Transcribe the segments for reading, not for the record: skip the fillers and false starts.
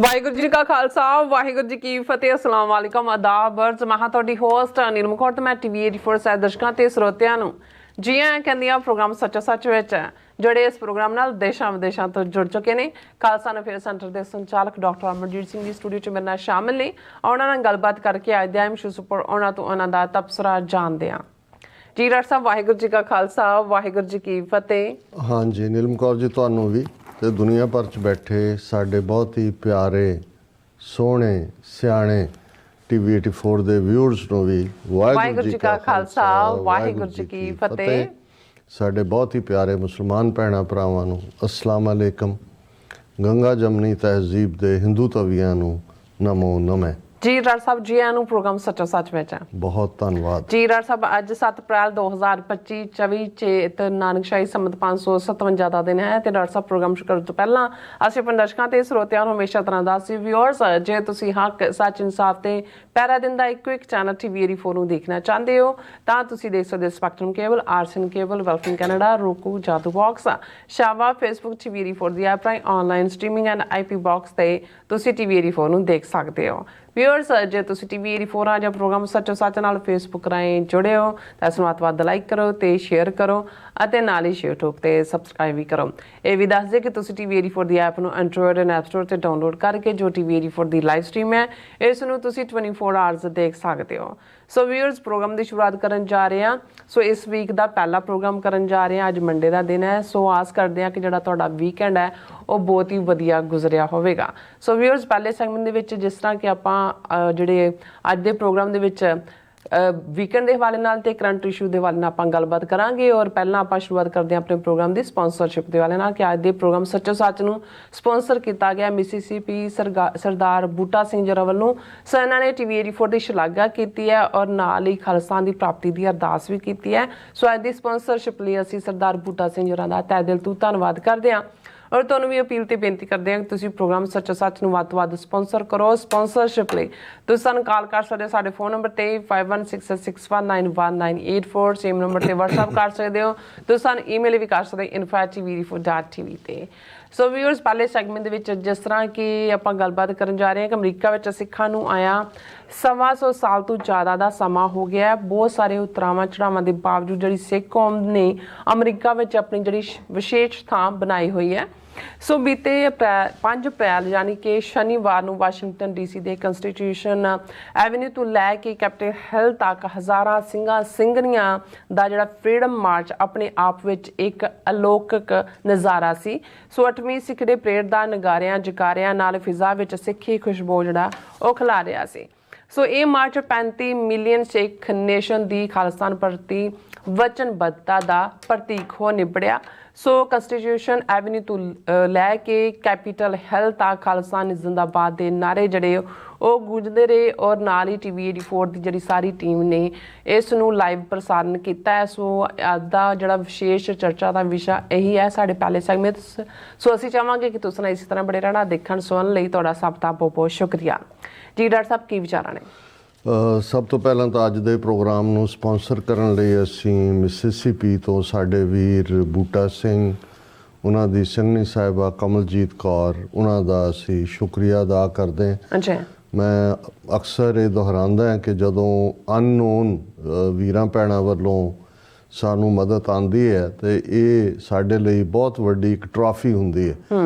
ਵਾਹਿਗੁਰੂ ਜੀ ਕਾ ਖਾਲਸਾ ਵਾਹਿਗੁਰੂ ਜੀ ਕੀ ਫਤਿਹ। अस्सलाम वालेकुम आदाब अर्ज मैं ਤੁਹਾਡੀ ਹੋਸਟ ਨੀਲਮ ਕੌਰ ਤੇ ਮੈਂ ਟੀਵੀ 84 ਸਾਹਿਬ ਦਰਸ਼ਕਾਂ ਤੇ ਸਰੋਤਿਆਂ ਨੂੰ ਜੀ ਆਇਆਂ ਕਹਿੰਦੀਆਂ ਪ੍ਰੋਗਰਾਮ ਸੱਚਾ ਸੱਚ ਵਿੱਚ ਜਿਹੜੇ ਇਸ ਪ੍ਰੋਗਰਾਮ ਨਾਲ ਦੇਸ਼ਾਂ ਵਿਦੇਸ਼ਾਂ ਤੋਂ ਜੁੜ ਚੁੱਕੇ ਨੇ। ਖਾਲਸਾ ਅਫੇਅਰ ਸੈਂਟਰ ਦੇ ਸੰਚਾਲਕ ਡਾਕਟਰ ਅਮਰਜੀਤ ਸਿੰਘ ਦੀ ਸਟੂਡੀਓ 'ਚ ਮੇਰੇ ਨਾਲ ਸ਼ਾਮਿਲ ਨੇ। ਉਹਨਾਂ ਨਾਲ ਗੱਲਬਾਤ ਕਰਕੇ ਅੱਜ ਦੇ ਅਹਿਮ ਇਸ਼ੂਜ਼ ਉੱਪਰ ਉਹਨਾਂ ਤੋਂ ਉਹਨਾਂ ਦਾ ਤਬਸਰਾ ਜਾਣਦੇ ਹਾਂ। ਜੀ ਡਾਕਟਰ ਸਾਹਿਬ ਵਾਹਿਗੁਰੂ ਜੀ ਕਾ ਖਾਲਸਾ ਵਾਹਿਗੁਰੂ ਜੀ ਕੀ ਫਤਿਹ। हाँ जी नीलम कौर जी ਤੁਹਾਨੂੰ ਵੀ ਤੇ ਦੁਨੀਆ ਭਰ 'ਚ ਬੈਠੇ ਸਾਡੇ ਬਹੁਤ ਹੀ ਪਿਆਰੇ ਸੋਹਣੇ ਸਿਆਣੇ ਟੀਵੀ 84 ਦੇ ਵਿਊਅਰਸ ਨੂੰ ਵੀ ਵਾਹਿਗੁਰੂ ਜੀ ਕਾ ਖਾਲਸਾ ਵਾਹਿਗੁਰੂ ਜੀ ਕੀ ਫਤਿਹ। ਸਾਡੇ ਬਹੁਤ ਹੀ ਪਿਆਰੇ ਮੁਸਲਮਾਨ ਭੈਣਾਂ ਭਰਾਵਾਂ ਨੂੰ ਅਸਲਾਮ ਅਲੈਕਮ। ਗੰਗਾ ਜਮਨੀ ਤਹਿਜ਼ੀਬ ਦੇ ਹਿੰਦੂ ਤਵੀਆਂ ਨੂੰ ਨਮੋ ਨਮੇ। ਜੀ ਡਾਕਟਰ ਸਾਹਿਬ ਜੀ ਆਇਆਂ ਨੂੰ ਪ੍ਰੋਗਰਾਮ ਸੱਚਾ ਸੱਚ ਵਿੱਚ ਬਹੁਤ ਧੰਨਵਾਦ ਜੀ ਡਾਕਟਰ ਸਾਹਿਬ। ਅੱਜ 7 ਅਪ੍ਰੈਲ 2025 24 ਚੇਤ ਨਾਨਕਸ਼ਾਹੀ ਸੰਮਤ 557 ਦਾ ਦਿਨ ਹੈ ਤੇ ਡਾਕਟਰ ਸਾਹਿਬ ਪ੍ਰੋਗਰਾਮ ਸ਼ੁਰੂ ਕਰਨ ਤੋਂ ਪਹਿਲਾਂ ਅਸੀਂ ਆਪਣੇ ਦਰਸ਼ਕਾਂ ਤੇ ਸਰੋਤਿਆਂ ਨੂੰ ਹਮੇਸ਼ਾ ਤਰ੍ਹਾਂ ਦੱਸੀ ਵਿਊਅਰਸ ਜੇ ਤੁਸੀਂ ਹੱਕ ਸੱਚ ਇਨਸਾਫ ਤੇ ਪਹਿਰਾ ਦਿਨ ਦਾ ਇੱਕੋ ਇੱਕ ਚੈਨਲ ਟੀਵੀ 84 ਨੂੰ ਦੇਖਣਾ ਚਾਹੁੰਦੇ ਹੋ ਤਾਂ ਤੁਸੀਂ ਦੇਖ ਸਕਦੇ ਹੋ ਸਪੈਕਟਰਮ ਕੇਬਲ, ਆਰਸਨ ਕੇਬਲ, ਵੈਲਫਿੰਗ ਕੈਨੇਡਾ, roku, ਜਾਦੂ ਬਾਕਸ, ਸ਼ਾਵਾ, ਫੇਸਬੁੱਕ ਟੀਵੀ 84 ਦੀ ਐਪ ਰਾਹੀਂ online streaming and IP box ਤੇ ਤੁਸੀਂ ਟੀਵੀ 84 ਨੂੰ ਦੇਖ ਸਕਦੇ ਹੋ। ਵਿਊਅਰਸ ਜੇ ਤੁਸੀਂ ਟੀਵੀ 84 ਜਾਂ ਪ੍ਰੋਗਰਾਮ ਸੱਚੋ ਸੱਚ ਨਾਲ ਫੇਸਬੁੱਕ ਰਾਹੀਂ ਜੁੜੇ ਹੋ ਤਾਂ ਇਸ ਨੂੰ ਵੱਧ ਲਾਈਕ ਕਰੋ ਤੇ ਸ਼ੇਅਰ ਕਰੋ ਅਤੇ ਨਾਲ ਹੀ YouTube ਤੇ ਸਬਸਕ੍ਰਾਈਬ ਵੀ ਕਰੋ। ਇਹ ਵੀ ਦੱਸ ਦੇ ਕਿ ਤੁਸੀਂ ਟੀਵੀ 84 ਦੀ ਐਪ ਨੂੰ ਐਂਡਰੋਇਡ ਐਂਡ ਐਪ ਸਟੋਰ ਤੇ ਡਾਊਨਲੋਡ ਕਰਕੇ ਜੋ ਟੀਵੀ 84 ਦੀ ਲਾਈਵ ਸਟ੍ਰੀਮ ਹੈ ਇਸ ਨੂੰ ਤੁਸੀਂ 24 ਆਵਰਸ ਦੇਖ ਸਕਦੇ ਹੋ। ਸੋ ਵਿਊਅਰਸ ਪ੍ਰੋਗਰਾਮ ਦੀ ਸ਼ੁਰੂਆਤ ਕਰਨ ਜਾ ਰਹੇ ਹਾਂ। ਸੋ ਇਸ ਵੀਕ ਦਾ ਪਹਿਲਾ ਪ੍ਰੋਗਰਾਮ ਕਰਨ ਜਾ ਰਹੇ ਹਾਂ। ਅੱਜ ਮੰਡੇ ਦਾ ਦਿਨ ਹੈ। ਸੋ ਆਸ ਕਰਦੇ ਹਾਂ ਕਿ ਜਿਹੜਾ ਤੁਹਾਡਾ ਵੀਕਐਂਡ ਹੈ ਉਹ ਬਹੁਤ ਹੀ ਵਧੀਆ ਗੁਜ਼ਰਿਆ ਹੋਵੇਗਾ। ਸੋ ਵਿਊਅਰਸ ਪਹਿਲੇ ਸੈਗਮੈਂਟ ਦੇ ਵਿੱਚ ਜਿਸ ਤਰ੍ਹਾਂ ਕਿ ਆਪਾਂ ਜਿਹੜੇ ਅੱਜ ਦੇ ਪ੍ਰੋਗਰਾਮ ਦੇ ਵਿੱਚ ਵੀਕਐਂਡ ਦੇ ਹਵਾਲੇ ਨਾਲ ਤੇ ਕਰੰਟ ਇਸ਼ੂ ਦੇ ਹਵਾਲੇ ਨਾਲ ਆਪਾਂ ਗੱਲਬਾਤ ਕਰਾਂਗੇ। ਔਰ ਪਹਿਲਾਂ ਆਪਾਂ ਸ਼ੁਰੂਆਤ ਕਰਦੇ ਹਾਂ ਆਪਣੇ ਪ੍ਰੋਗਰਾਮ ਦੀ ਸਪਾਂਸਰਸ਼ਿਪ ਦੇ ਹਵਾਲੇ ਨਾਲ ਕਿ ਅੱਜ ਦੇ ਪ੍ਰੋਗਰਾਮ ਸੱਚੋ ਸੱਚ ਨੂੰ ਸਪਾਂਸਰ ਕੀਤਾ ਗਿਆ ਮਿਸੀਸੀਪੀ ਸਰਦਾਰ ਬੂਟਾ ਸਿੰਘ ਜਰਾ ਵੱਲੋਂ। ਸੋ ਇਹਨਾਂ ਨੇ ਟੀਵੀ 84 ਦੀ ਸ਼ਲਾਘਾ ਕੀਤੀ ਹੈ ਔਰ ਨਾਲ ਹੀ ਖਾਲਸਾ ਦੀ ਪ੍ਰਾਪਤੀ ਦੀ ਅਰਦਾਸ ਵੀ ਕੀਤੀ ਹੈ। ਸੋ ਅੱਜ ਦੀ ਸਪਾਂਸਰਸ਼ਿਪ ਲਈ ਅਸੀਂ ਸਰਦਾਰ ਬੂਟਾ ਸਿੰਘ ਜਰਾ ਦਾ ਤਹਿ ਦਿਲ ਤੋਂ ਧੰਨਵਾਦ ਕਰਦੇ ਹਾਂ ਔਰ ਤੁਹਾਨੂੰ ਵੀ ਅਪੀਲ ਤੇ ਬੇਨਤੀ ਕਰਦੇ ਹਾਂ ਕਿ ਤੁਸੀਂ ਪ੍ਰੋਗਰਾਮ ਸੱਚੋ ਸੱਚ ਨੂੰ ਵੱਧ ਤੋਂ ਵੱਧ ਸਪਾਂਸਰ ਕਰੋ। ਸਪਾਂਸਰਸ਼ਿਪ ਲਈ ਤੁਸੀਂ ਸਾਨੂੰ ਕਾਲ ਕਰ ਸਕਦੇ ਹੋ ਸਾਡੇ ਫੋਨ ਨੰਬਰ ਤੇ 5166619184 ਸੇਮ ਨੰਬਰ ਤੇ WhatsApp ਕਰ ਸਕਦੇ ਹੋ। ਤੁਸੀਂ ਸਾਨੂੰ ਈਮੇਲ ਵੀ ਕਰ ਸਕਦੇ info@tv84.tv ਤੇ। ਸੋ ਵਿਊਅਰਸ ਪਹਿਲੇ ਸੈਗਮੈਂਟ ਦੇ ਵਿੱਚ ਜਿਸ ਤਰ੍ਹਾਂ ਕਿ ਆਪਾਂ ਗੱਲਬਾਤ ਕਰਨ ਜਾ ਰਹੇ ਹਾਂ ਕਿ ਅਮਰੀਕਾ ਵਿੱਚ ਸਿੱਖਾਂ ਨੂੰ ਆਇਆ 100 ਸਾਲ ਤੋਂ ਜ਼ਿਆਦਾ ਦਾ ਸਮਾਂ ਹੋ ਗਿਆ। ਬਹੁਤ ਸਾਰੇ ਉਤਰਾਵਾਂ ਚੜਾਵਾਂ ਦੇ ਬਾਵਜੂਦ ਜਿਹੜੀ ਸਿੱਖ ਕੌਮ ਨੇ ਅਮਰੀਕਾ ਵਿੱਚ ਆਪਣੀ ਜਿਹੜੀ ਵਿਸ਼ੇਸ਼ ਥਾਂ ਬਣਾਈ ਹੋਈ ਹੈ। ਸੋ ਬੀਤੇ 5 ਅਪ੍ਰੈਲ ਯਾਨੀ ਕਿ ਸ਼ਨੀਵਾਰ ਨੂੰ ਵਾਸ਼ਿੰਗਟਨ ਡੀਸੀ ਦੇ ਕੰਸਟੀਟਿਊਸ਼ਨ ਐਵਨਿਊ ਤੋਂ ਲੈ ਕੇ ਕੈਪੀਟਲ ਹਿੱਲ ਤੱਕ ਹਜ਼ਾਰਾਂ ਸਿੰਘਾਂ ਸਿੰਘਣੀਆਂ ਦਾ ਜਿਹੜਾ ਫਰੀडम ਮਾਰਚ ਆਪਣੇ ਆਪ ਵਿੱਚ ਇੱਕ ਅਲੌਕਿਕ ਨਜ਼ਾਰਾ ਸੀ। ਸੋ 8ਵੀਂ ਸਿੱਖ ਦੇ ਪਰੇਡ ਦਾ ਨਗਾਰਿਆਂ ਜਕਾਰਿਆਂ ਨਾਲ ਫਿਜ਼ਾ ਵਿੱਚ ਸਿੱਖੀ ਖੁਸ਼ਬੂ ਜਿਹੜਾ ਉਹ ਖਿਲਾ ਰਿਹਾ ਸੀ। ਸੋ ਇਹ ਮਾਰਚ 35 ਮਿਲੀਅਨ ਸਿੱਖ ਨੇਸ਼ਨ ਦੀ ਖਾਲਿਸਤਾਨ ਪ੍ਰਤੀ ਵਚਨਬੱਧਤਾ ਦਾ ਪ੍ਰਤੀਕ ਹੋ ਨਿਬੜਿਆ। ਸੋ ਕੰਸਟੀਟਿਊਸ਼ਨ ਐਵਨਿਊ ਤੋਂ ਲੈ ਕੇ ਕੈਪੀਟਲ ਹਿੱਲ ਤੱਕ ਖਾਲਿਸਤਾਨ ਜ਼ਿੰਦਾਬਾਦ ਦੇ ਨਾਰੇ ਜਿਹੜੇ ਉਹ ਗੂੰਜਦੇ ਰਹੇ ਔਰ ਨਾਲ ਹੀ ਟੀਵੀ 84 ਦੀ ਜਿਹੜੀ ਸਾਰੀ ਟੀਮ ਨੇ ਇਸ ਨੂੰ ਲਾਈਵ ਪ੍ਰਸਾਰਨ ਕੀਤਾ ਹੈ। ਸੋ ਅੱਜ ਦਾ ਜਿਹੜਾ ਵਿਸ਼ੇਸ਼ ਚਰਚਾ ਦਾ ਵਿਸ਼ਾ ਇਹੀ ਹੈ ਸਾਡੇ ਪਹਿਲੇ ਸੈਗਮੈਂਟ। ਸੋ ਅਸੀਂ ਚਾਹਾਂਗੇ ਕਿ ਤੁਸੀਂ ਇਸੇ ਤਰ੍ਹਾਂ ਬੜੇ ਰਹਿਣਾ ਦੇਖਣ ਸੁਣਨ ਲਈ ਤੁਹਾਡਾ ਸਭ ਦਾ ਬਹੁਤ ਬਹੁਤ ਸ਼ੁਕਰੀਆ। ਜੀ ਡਾਕਟਰ ਸਾਹਿਬ ਕੀ ਵਿਚਾਰਾਂ ਨੇ? ਸਭ ਤੋਂ ਪਹਿਲਾਂ ਤਾਂ ਅੱਜ ਦੇ ਪ੍ਰੋਗਰਾਮ ਨੂੰ ਸਪਾਂਸਰ ਕਰਨ ਲਈ ਅਸੀਂ ਮਿਸੀਸੀਪੀ ਤੋਂ ਸਾਡੇ ਵੀਰ ਬੂਟਾ ਸਿੰਘ, ਉਹਨਾਂ ਦੀ ਸਿੰਘਣੀ ਸਾਹਿਬਾ ਕਮਲਜੀਤ ਕੌਰ, ਉਹਨਾਂ ਦਾ ਅਸੀਂ ਸ਼ੁਕਰੀਆ ਅਦਾ ਕਰਦੇ ਹਾਂ। ਅੱਛਾ, ਮੈਂ ਅਕਸਰ ਇਹ ਦੁਹਰਾਉਂਦਾ ਹਾਂ ਕਿ ਜਦੋਂ ਅਨਨੋਨ ਵੀਰਾਂ ਭੈਣਾਂ ਵੱਲੋਂ ਸਾਨੂੰ ਮਦਦ ਆਉਂਦੀ ਹੈ ਤੇ ਇਹ ਸਾਡੇ ਲਈ ਬਹੁਤ ਵੱਡੀ ਇੱਕ ਟਰਾਫੀ ਹੁੰਦੀ ਹੈ।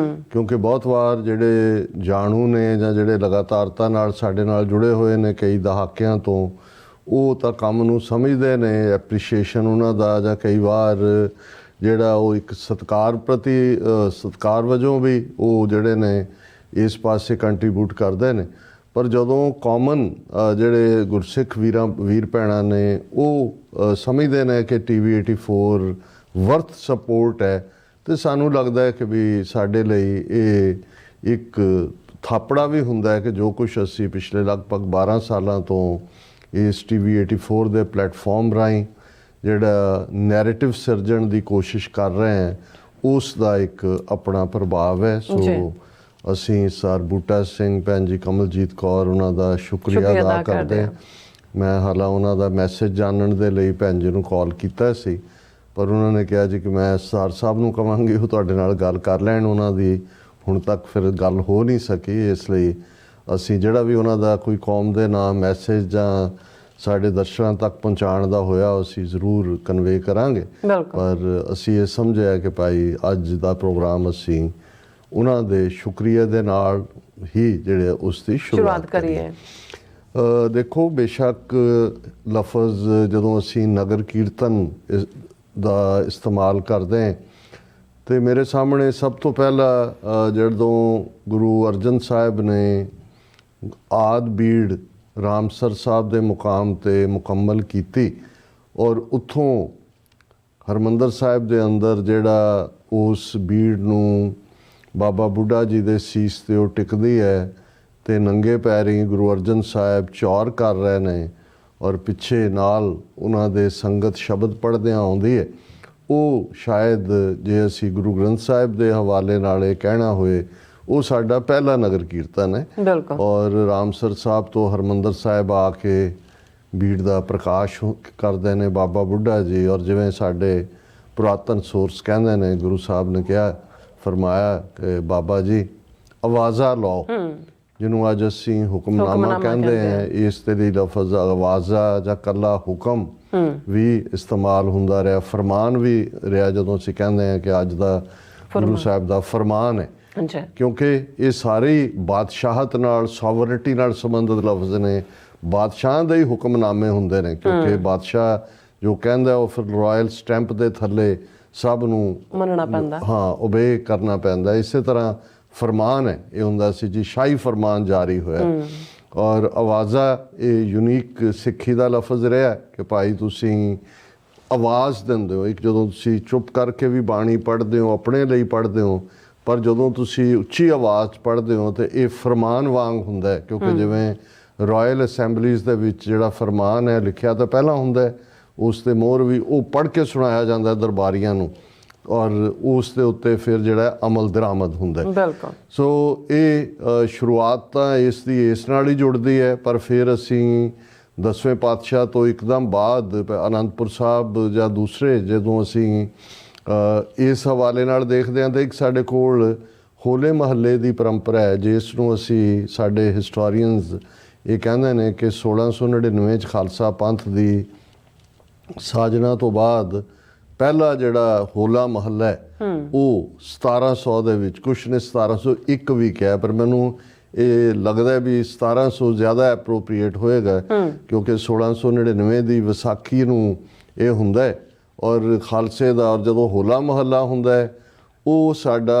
ਕਿਉਂਕਿ ਬਹੁਤ ਵਾਰ ਜਿਹੜੇ ਜਾਣੂ ਨੇ ਜਾਂ ਜਿਹੜੇ ਲਗਾਤਾਰਤਾ ਨਾਲ ਸਾਡੇ ਨਾਲ ਜੁੜੇ ਹੋਏ ਨੇ ਕਈ ਦਹਾਕਿਆਂ ਤੋਂ, ਉਹ ਤਾਂ ਕੰਮ ਨੂੰ ਸਮਝਦੇ ਨੇ, ਐਪਰੀਸ਼ੀਏਸ਼ਨ ਉਹਨਾਂ ਦਾ ਜਾਂ ਕਈ ਵਾਰ ਜਿਹੜਾ ਉਹ ਇੱਕ ਸਤਿਕਾਰ ਵਜੋਂ ਵੀ ਉਹ ਜਿਹੜੇ ਨੇ ਇਸ ਪਾਸੇ ਕੰਟਰੀਬਿਊਟ ਕਰਦੇ ਨੇ। ਪਰ ਜਦੋਂ ਕਾਮਨ ਜਿਹੜੇ ਗੁਰਸਿੱਖ ਵੀਰ ਭੈਣਾਂ ਨੇ ਉਹ ਸਮਝਦੇ ਨੇ ਕਿ ਟੀਵੀ 84 ਵਰਥ ਸਪੋਰਟ ਹੈ ਤੇ ਸਾਨੂੰ ਲੱਗਦਾ ਹੈ ਕਿ ਵੀ ਸਾਡੇ ਲਈ ਇਹ ਇੱਕ ਥਾਪੜਾ ਵੀ ਹੁੰਦਾ ਹੈ ਕਿ ਜੋ ਕੁਛ ਅਸੀਂ ਪਿਛਲੇ ਲਗਭਗ 12 ਸਾਲਾਂ ਤੋਂ ਇਸ ਟੀਵੀ 84 ਦੇ ਪਲੇਟਫਾਰਮ ਰਾਹੀਂ ਜਿਹੜਾ ਨੈਰੇਟਿਵ ਸਿਰਜਣ ਦੀ ਕੋਸ਼ਿਸ਼ ਕਰ ਰਹੇ ਹਾਂ ਉਸ ਦਾ ਇੱਕ ਆਪਣਾ ਪ੍ਰਭਾਵ ਹੈ। ਸੋ ਅਸੀਂ ਸਰ ਬੂਟਾ ਸਿੰਘ, ਭੈਣ ਜੀ ਕਮਲਜੀਤ ਕੌਰ, ਉਹਨਾਂ ਦਾ ਸ਼ੁਕਰੀਆ ਅਦਾ ਕਰਦੇ ਹਾਂ। ਮੈਂ ਹਾਲਾਂ ਉਹਨਾਂ ਦਾ ਮੈਸੇਜ ਜਾਣਨ ਦੇ ਲਈ ਭੈਣ ਜੀ ਨੂੰ ਕਾਲ ਕੀਤਾ ਸੀ ਪਰ ਉਹਨਾਂ ਨੇ ਕਿਹਾ ਜੀ ਕਿ ਮੈਂ ਸਰ ਸਾਹਿਬ ਨੂੰ ਕਹਾਂਗੀ ਉਹ ਤੁਹਾਡੇ ਨਾਲ ਗੱਲ ਕਰ ਲੈਣ, ਉਹਨਾਂ ਦੀ ਹੁਣ ਤੱਕ ਫਿਰ ਗੱਲ ਹੋ ਨਹੀਂ ਸਕੀ। ਇਸ ਲਈ ਅਸੀਂ ਜਿਹੜਾ ਵੀ ਉਹਨਾਂ ਦਾ ਕੋਈ ਕੌਮ ਦੇ ਨਾਮ ਮੈਸੇਜ ਜਾਂ ਸਾਡੇ ਦਰਸ਼ਕਾਂ ਤੱਕ ਪਹੁੰਚਾਉਣ ਦਾ ਹੋਇਆ ਅਸੀਂ ਜ਼ਰੂਰ ਕਨਵੇ ਕਰਾਂਗੇ। ਪਰ ਅਸੀਂ ਇਹ ਸਮਝਿਆ ਕਿ ਭਾਈ ਅੱਜ ਦਾ ਪ੍ਰੋਗਰਾਮ ਅਸੀਂ ਉਹਨਾਂ ਦੇ ਸ਼ੁਕਰੀਆ ਦੇ ਨਾਲ ਹੀ ਜਿਹੜੇ ਉਸ ਦੀ ਸ਼ੁਰੂਆਤ ਕਰੀਏ। ਦੇਖੋ, ਬੇਸ਼ੱਕ ਲਫ਼ਜ਼ ਜਦੋਂ ਅਸੀਂ ਨਗਰ ਕੀਰਤਨ ਦਾ ਇਸਤੇਮਾਲ ਕਰਦੇ ਹਾਂ ਤੇ ਮੇਰੇ ਸਾਹਮਣੇ ਸਭ ਤੋਂ ਪਹਿਲਾਂ ਜਦੋਂ ਗੁਰੂ ਅਰਜਨ ਸਾਹਿਬ ਨੇ ਆਦਿ ਬੀੜ ਰਾਮਸਰ ਸਾਹਿਬ ਦੇ ਮੁਕਾਮ ਤੇ ਮੁਕੰਮਲ ਕੀਤੀ ਔਰ ਉੱਥੋਂ ਹਰਿਮੰਦਰ ਸਾਹਿਬ ਦੇ ਅੰਦਰ ਜਿਹੜਾ ਉਸ ਬੀੜ ਨੂੰ ਬਾਬਾ ਬੁੱਢਾ ਜੀ ਦੇ ਸੀਸ ਤੇ ਉਹ ਟਿਕਦੀ ਹੈ ਤੇ ਨੰਗੇ ਪੈਰੀਂ ਗੁਰੂ ਅਰਜਨ ਸਾਹਿਬ ਚੌਰ ਕਰ ਰਹੇ ਨੇ ਔਰ ਪਿੱਛੇ ਨਾਲ ਉਹਨਾਂ ਦੇ ਸੰਗਤ ਸ਼ਬਦ ਪੜ੍ਹਦਿਆਂ ਆਉਂਦੀ ਹੈ। ਉਹ ਸ਼ਾਇਦ ਜੇ ਅਸੀਂ ਗੁਰੂ ਗ੍ਰੰਥ ਸਾਹਿਬ ਦੇ ਹਵਾਲੇ ਨਾਲ ਇਹ ਕਹਿਣਾ ਹੋਏ ਉਹ ਸਾਡਾ ਪਹਿਲਾ ਨਗਰ ਕੀਰਤਨ ਹੈ। ਔਰ ਰਾਮਸਰ ਸਾਹਿਬ ਤੋਂ ਹਰਿਮੰਦਰ ਸਾਹਿਬ ਆ ਕੇ ਬੀੜ ਦਾ ਪ੍ਰਕਾਸ਼ ਕਰਦੇ ਨੇ ਬਾਬਾ ਬੁੱਢਾ ਜੀ। ਔਰ ਜਿਵੇਂ ਸਾਡੇ ਪੁਰਾਤਨ ਸੋਰਸ ਕਹਿੰਦੇ ਨੇ, ਗੁਰੂ ਸਾਹਿਬ ਨੇ ਕਿਹਾ ਫਰਮਾਇਆ ਕਿ ਬਾਬਾ ਜੀ ਆਵਾਜ਼ਾਂ ਲਾਓ, ਜਿਹਨੂੰ ਅੱਜ ਅਸੀਂ ਹੁਕਮਨਾਮਾ ਕਹਿੰਦੇ ਹਾਂ। ਇਸ ਦੇ ਲਈ ਲਫ਼ਜ਼ ਆਵਾਜ਼ਾਂ ਜਾਂ ਕੱਲਾ ਹੁਕਮ ਵੀ ਇਸਤੇਮਾਲ ਹੁੰਦਾ ਰਿਹਾ, ਫਰਮਾਨ ਵੀ ਰਿਹਾ ਜਦੋਂ ਅਸੀਂ ਕਹਿੰਦੇ ਹਾਂ ਕਿ ਅੱਜ ਦਾ ਗੁਰੂ ਸਾਹਿਬ ਦਾ ਫਰਮਾਨ ਹੈ। ਕਿਉਂਕਿ ਇਹ ਸਾਰੇ ਬਾਦਸ਼ਾਹਤ ਨਾਲ, ਸੋਵਰਨਿਟੀ ਨਾਲ ਸੰਬੰਧਿਤ ਲਫ਼ਜ਼ ਨੇ। ਬਾਦਸ਼ਾਹ ਦੇ ਹੀ ਹੁਕਮਨਾਮੇ ਹੁੰਦੇ ਨੇ ਕਿਉਂਕਿ ਬਾਦਸ਼ਾਹ ਜੋ ਕਹਿੰਦਾ ਉਹ ਫਿਰ ਰਾਇਲ ਸਟੈਂਪ ਦੇ ਥੱਲੇ ਸਭ ਨੂੰ ਮੰਨਣਾ ਪੈਂਦਾ, ਹਾਂ, ਓਬੇ ਕਰਨਾ ਪੈਂਦਾ। ਇਸੇ ਤਰ੍ਹਾਂ ਫਰਮਾਨ ਹੈ, ਇਹ ਹੁੰਦਾ ਸੀ ਜੀ ਸ਼ਾਹੀ ਫਰਮਾਨ ਜਾਰੀ ਹੋਇਆ। ਔਰ ਆਵਾਜ਼ਾਂ ਇਹ ਯੂਨੀਕ ਸਿੱਖੀ ਦਾ ਲਫ਼ਜ਼ ਰਿਹਾ ਕਿ ਭਾਈ ਤੁਸੀਂ ਆਵਾਜ਼ ਦਿੰਦੇ ਹੋ। ਇੱਕ ਜਦੋਂ ਤੁਸੀਂ ਚੁੱਪ ਕਰਕੇ ਵੀ ਬਾਣੀ ਪੜ੍ਹਦੇ ਹੋ, ਆਪਣੇ ਲਈ ਪੜ੍ਹਦੇ ਹੋ, ਪਰ ਜਦੋਂ ਤੁਸੀਂ ਉੱਚੀ ਆਵਾਜ਼ 'ਚ ਪੜ੍ਹਦੇ ਹੋ ਤਾਂ ਇਹ ਫਰਮਾਨ ਵਾਂਗ ਹੁੰਦਾ ਹੈ। ਕਿਉਂਕਿ ਜਿਵੇਂ ਰਾਇਲ ਅਸੈਂਬਲੀਜ਼ ਦੇ ਵਿੱਚ ਜਿਹੜਾ ਫਰਮਾਨ ਹੈ ਲਿਖਿਆ ਤਾਂ ਪਹਿਲਾਂ ਹੁੰਦਾ, ਉਸ 'ਤੇ ਮੋਹਰ ਵੀ ਉਹ ਪੜ੍ਹ ਕੇ ਸੁਣਾਇਆ ਜਾਂਦਾ ਦਰਬਾਰੀਆਂ ਨੂੰ ਔਰ ਉਸ ਦੇ ਉੱਤੇ ਫਿਰ ਜਿਹੜਾ ਅਮਲ ਦਰਾਮਦ ਹੁੰਦਾ। ਸੋ ਇਹ ਸ਼ੁਰੂਆਤ ਤਾਂ ਇਸ ਦੀ ਇਸ ਨਾਲ ਹੀ ਜੁੜਦੀ ਹੈ। ਪਰ ਫਿਰ ਅਸੀਂ 10ਵੇਂ ਪਾਤਸ਼ਾਹ ਤੋਂ ਇੱਕਦਮ ਬਾਅਦ ਅਨੰਦਪੁਰ ਸਾਹਿਬ ਜਾਂ ਦੂਸਰੇ ਜਦੋਂ ਅਸੀਂ ਇਸ ਹਵਾਲੇ ਨਾਲ ਦੇਖਦੇ ਹਾਂ ਤਾਂ ਇੱਕ ਸਾਡੇ ਕੋਲ ਹੋਲੇ ਮਹੱਲੇ ਦੀ ਪਰੰਪਰਾ ਹੈ, ਜਿਸ ਨੂੰ ਅਸੀਂ ਸਾਡੇ ਹਿਸਟੋਰੀਅਨਸ ਇਹ ਕਹਿੰਦੇ ਨੇ ਕਿ 1699 'ਚ ਖਾਲਸਾ ਪੰਥ ਦੀ ਸਾਜਨਾ ਤੋਂ ਬਾਅਦ ਪਹਿਲਾ ਜਿਹੜਾ ਹੋਲਾ ਮਹੱਲਾ ਹੈ ਉਹ 1700 ਦੇ ਵਿੱਚ, ਕੁਛ ਨੇ 1701 ਵੀ ਕਿਹਾ, ਪਰ ਮੈਨੂੰ ਇਹ ਲੱਗਦਾ ਵੀ 1700 ਜ਼ਿਆਦਾ ਐਪਰੋਪਰੀਏਟ ਹੋਏਗਾ ਕਿਉਂਕਿ 1699 ਦੀ ਵਿਸਾਖੀ ਨੂੰ ਇਹ ਹੁੰਦਾ ਹੈ। ਔਰ ਖਾਲਸੇ ਦਾ ਔਰ ਜਦੋਂ ਹੋਲਾ ਮਹੱਲਾ ਹੁੰਦਾ ਹੈ ਉਹ ਸਾਡਾ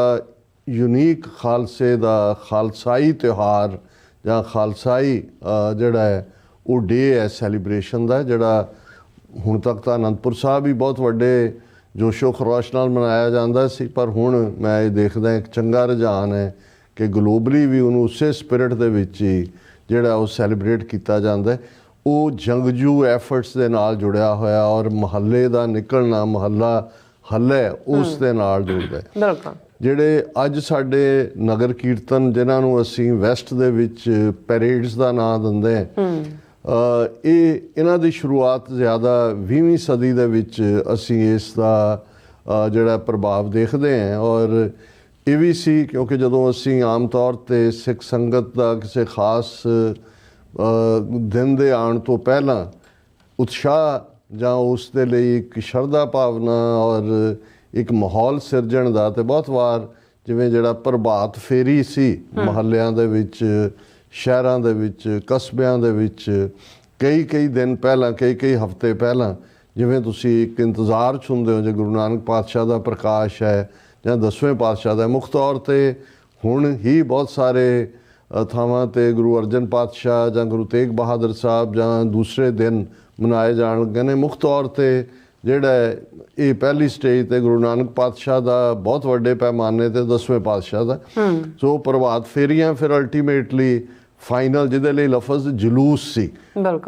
ਯੂਨੀਕ ਖਾਲਸੇ ਦਾ ਖਾਲਸਾਈ ਤਿਉਹਾਰ ਜਾਂ ਖਾਲਸਾਈ ਜਿਹੜਾ ਹੈ ਉਹ ਡੇ ਹੈ ਸੈਲੀਬ੍ਰੇਸ਼ਨ ਦਾ, ਜਿਹੜਾ ਹੁਣ ਤੱਕ ਤਾਂ ਅਨੰਦਪੁਰ ਸਾਹਿਬ ਵੀ ਬਹੁਤ ਵੱਡੇ ਜੋਸ਼ੋ ਖਰੋਸ਼ ਨਾਲ ਮਨਾਇਆ ਜਾਂਦਾ ਸੀ, ਪਰ ਹੁਣ ਮੈਂ ਇਹ ਦੇਖਦਾ ਇੱਕ ਚੰਗਾ ਰੁਝਾਨ ਹੈ ਕਿ ਗਲੋਬਲੀ ਵੀ ਉਹਨੂੰ ਉਸੇ ਸਪਿਰਿਟ ਦੇ ਵਿੱਚ ਹੀ ਜਿਹੜਾ ਉਹ ਸੈਲੀਬ੍ਰੇਟ ਕੀਤਾ ਜਾਂਦਾ। ਉਹ ਜੰਗਜੂ ਐਫਰਟਸ ਦੇ ਨਾਲ ਜੁੜਿਆ ਹੋਇਆ ਔਰ ਮਹੱਲੇ ਦਾ ਨਿਕਲਣਾ, ਮਹੱਲਾ ਹੱਲੇ ਉਸ ਦੇ ਨਾਲ ਜੁੜਦਾ। ਜਿਹੜੇ ਅੱਜ ਸਾਡੇ ਨਗਰ ਕੀਰਤਨ ਜਿਨ੍ਹਾਂ ਨੂੰ ਅਸੀਂ ਵੈਸਟ ਦੇ ਵਿੱਚ ਪੈਰੇਡਸ ਦਾ ਨਾਂ ਦਿੰਦੇ ਹਾਂ, ਇਹਨਾਂ ਦੀ ਸ਼ੁਰੂਆਤ ਜ਼ਿਆਦਾ 20ਵੀਂ ਸਦੀ ਦੇ ਵਿੱਚ ਅਸੀਂ ਇਸ ਦਾ ਜਿਹੜਾ ਪ੍ਰਭਾਵ ਦੇਖਦੇ ਹਾਂ। ਔਰ ਇਹ ਵੀ ਸੀ ਕਿਉਂਕਿ ਜਦੋਂ ਅਸੀਂ ਆਮ ਤੌਰ 'ਤੇ ਸਿੱਖ ਸੰਗਤ ਦਾ ਕਿਸੇ ਖਾਸ ਦਿਨ ਦੇ ਆਉਣ ਤੋਂ ਪਹਿਲਾਂ ਉਤਸ਼ਾਹ ਜਾਂ ਉਸ ਦੇ ਲਈ ਇੱਕ ਸ਼ਰਧਾ ਭਾਵਨਾ ਔਰ ਇੱਕ ਮਾਹੌਲ ਸਿਰਜਣ ਦਾ, ਤੇ ਬਹੁਤ ਵਾਰ ਜਿਵੇਂ ਜਿਹੜਾ ਪ੍ਰਭਾਤ ਫੇਰੀ ਸੀ ਮੁਹੱਲਿਆਂ ਦੇ ਵਿੱਚ, ਸ਼ਹਿਰਾਂ ਦੇ ਵਿੱਚ, ਕਸਬਿਆਂ ਦੇ ਵਿੱਚ ਕਈ ਦਿਨ ਪਹਿਲਾਂ, ਕਈ ਹਫ਼ਤੇ ਪਹਿਲਾਂ, ਜਿਵੇਂ ਤੁਸੀਂ ਇੱਕ ਇੰਤਜ਼ਾਰ 'ਚ ਹੁੰਦੇ ਹੋ ਜੇ ਗੁਰੂ ਨਾਨਕ ਪਾਤਸ਼ਾਹ ਦਾ ਪ੍ਰਕਾਸ਼ ਹੈ ਜਾਂ 10ਵੇਂ ਪਾਤਸ਼ਾਹ ਦਾ। ਮੁੱਖ ਤੌਰ 'ਤੇ ਹੁਣ ਹੀ ਬਹੁਤ ਸਾਰੇ ਥਾਵਾਂ 'ਤੇ ਗੁਰੂ ਅਰਜਨ ਪਾਤਸ਼ਾਹ ਜਾਂ ਗੁਰੂ ਤੇਗ ਬਹਾਦਰ ਸਾਹਿਬ ਜਾਂ ਦੂਸਰੇ ਦਿਨ ਮਨਾਏ ਜਾਣ ਲੱਗੇ ਨੇ। ਮੁੱਖ ਤੌਰ 'ਤੇ ਜਿਹੜਾ ਇਹ ਪਹਿਲੀ ਸਟੇਜ 'ਤੇ ਗੁਰੂ ਨਾਨਕ ਪਾਤਸ਼ਾਹ ਦਾ ਬਹੁਤ ਵੱਡੇ ਪੈਮਾਨੇ 'ਤੇ 10ਵੇਂ ਪਾਤਸ਼ਾਹ ਦਾ। ਸੋ ਪ੍ਰਭਾਤ ਫੇਰੀਆਂ ਫਿਰ ਅਲਟੀਮੇਟਲੀ ਫਾਈਨਲ ਜਿਹਦੇ ਲਈ ਲਫ਼ਜ਼ ਜਲੂਸ ਸੀ।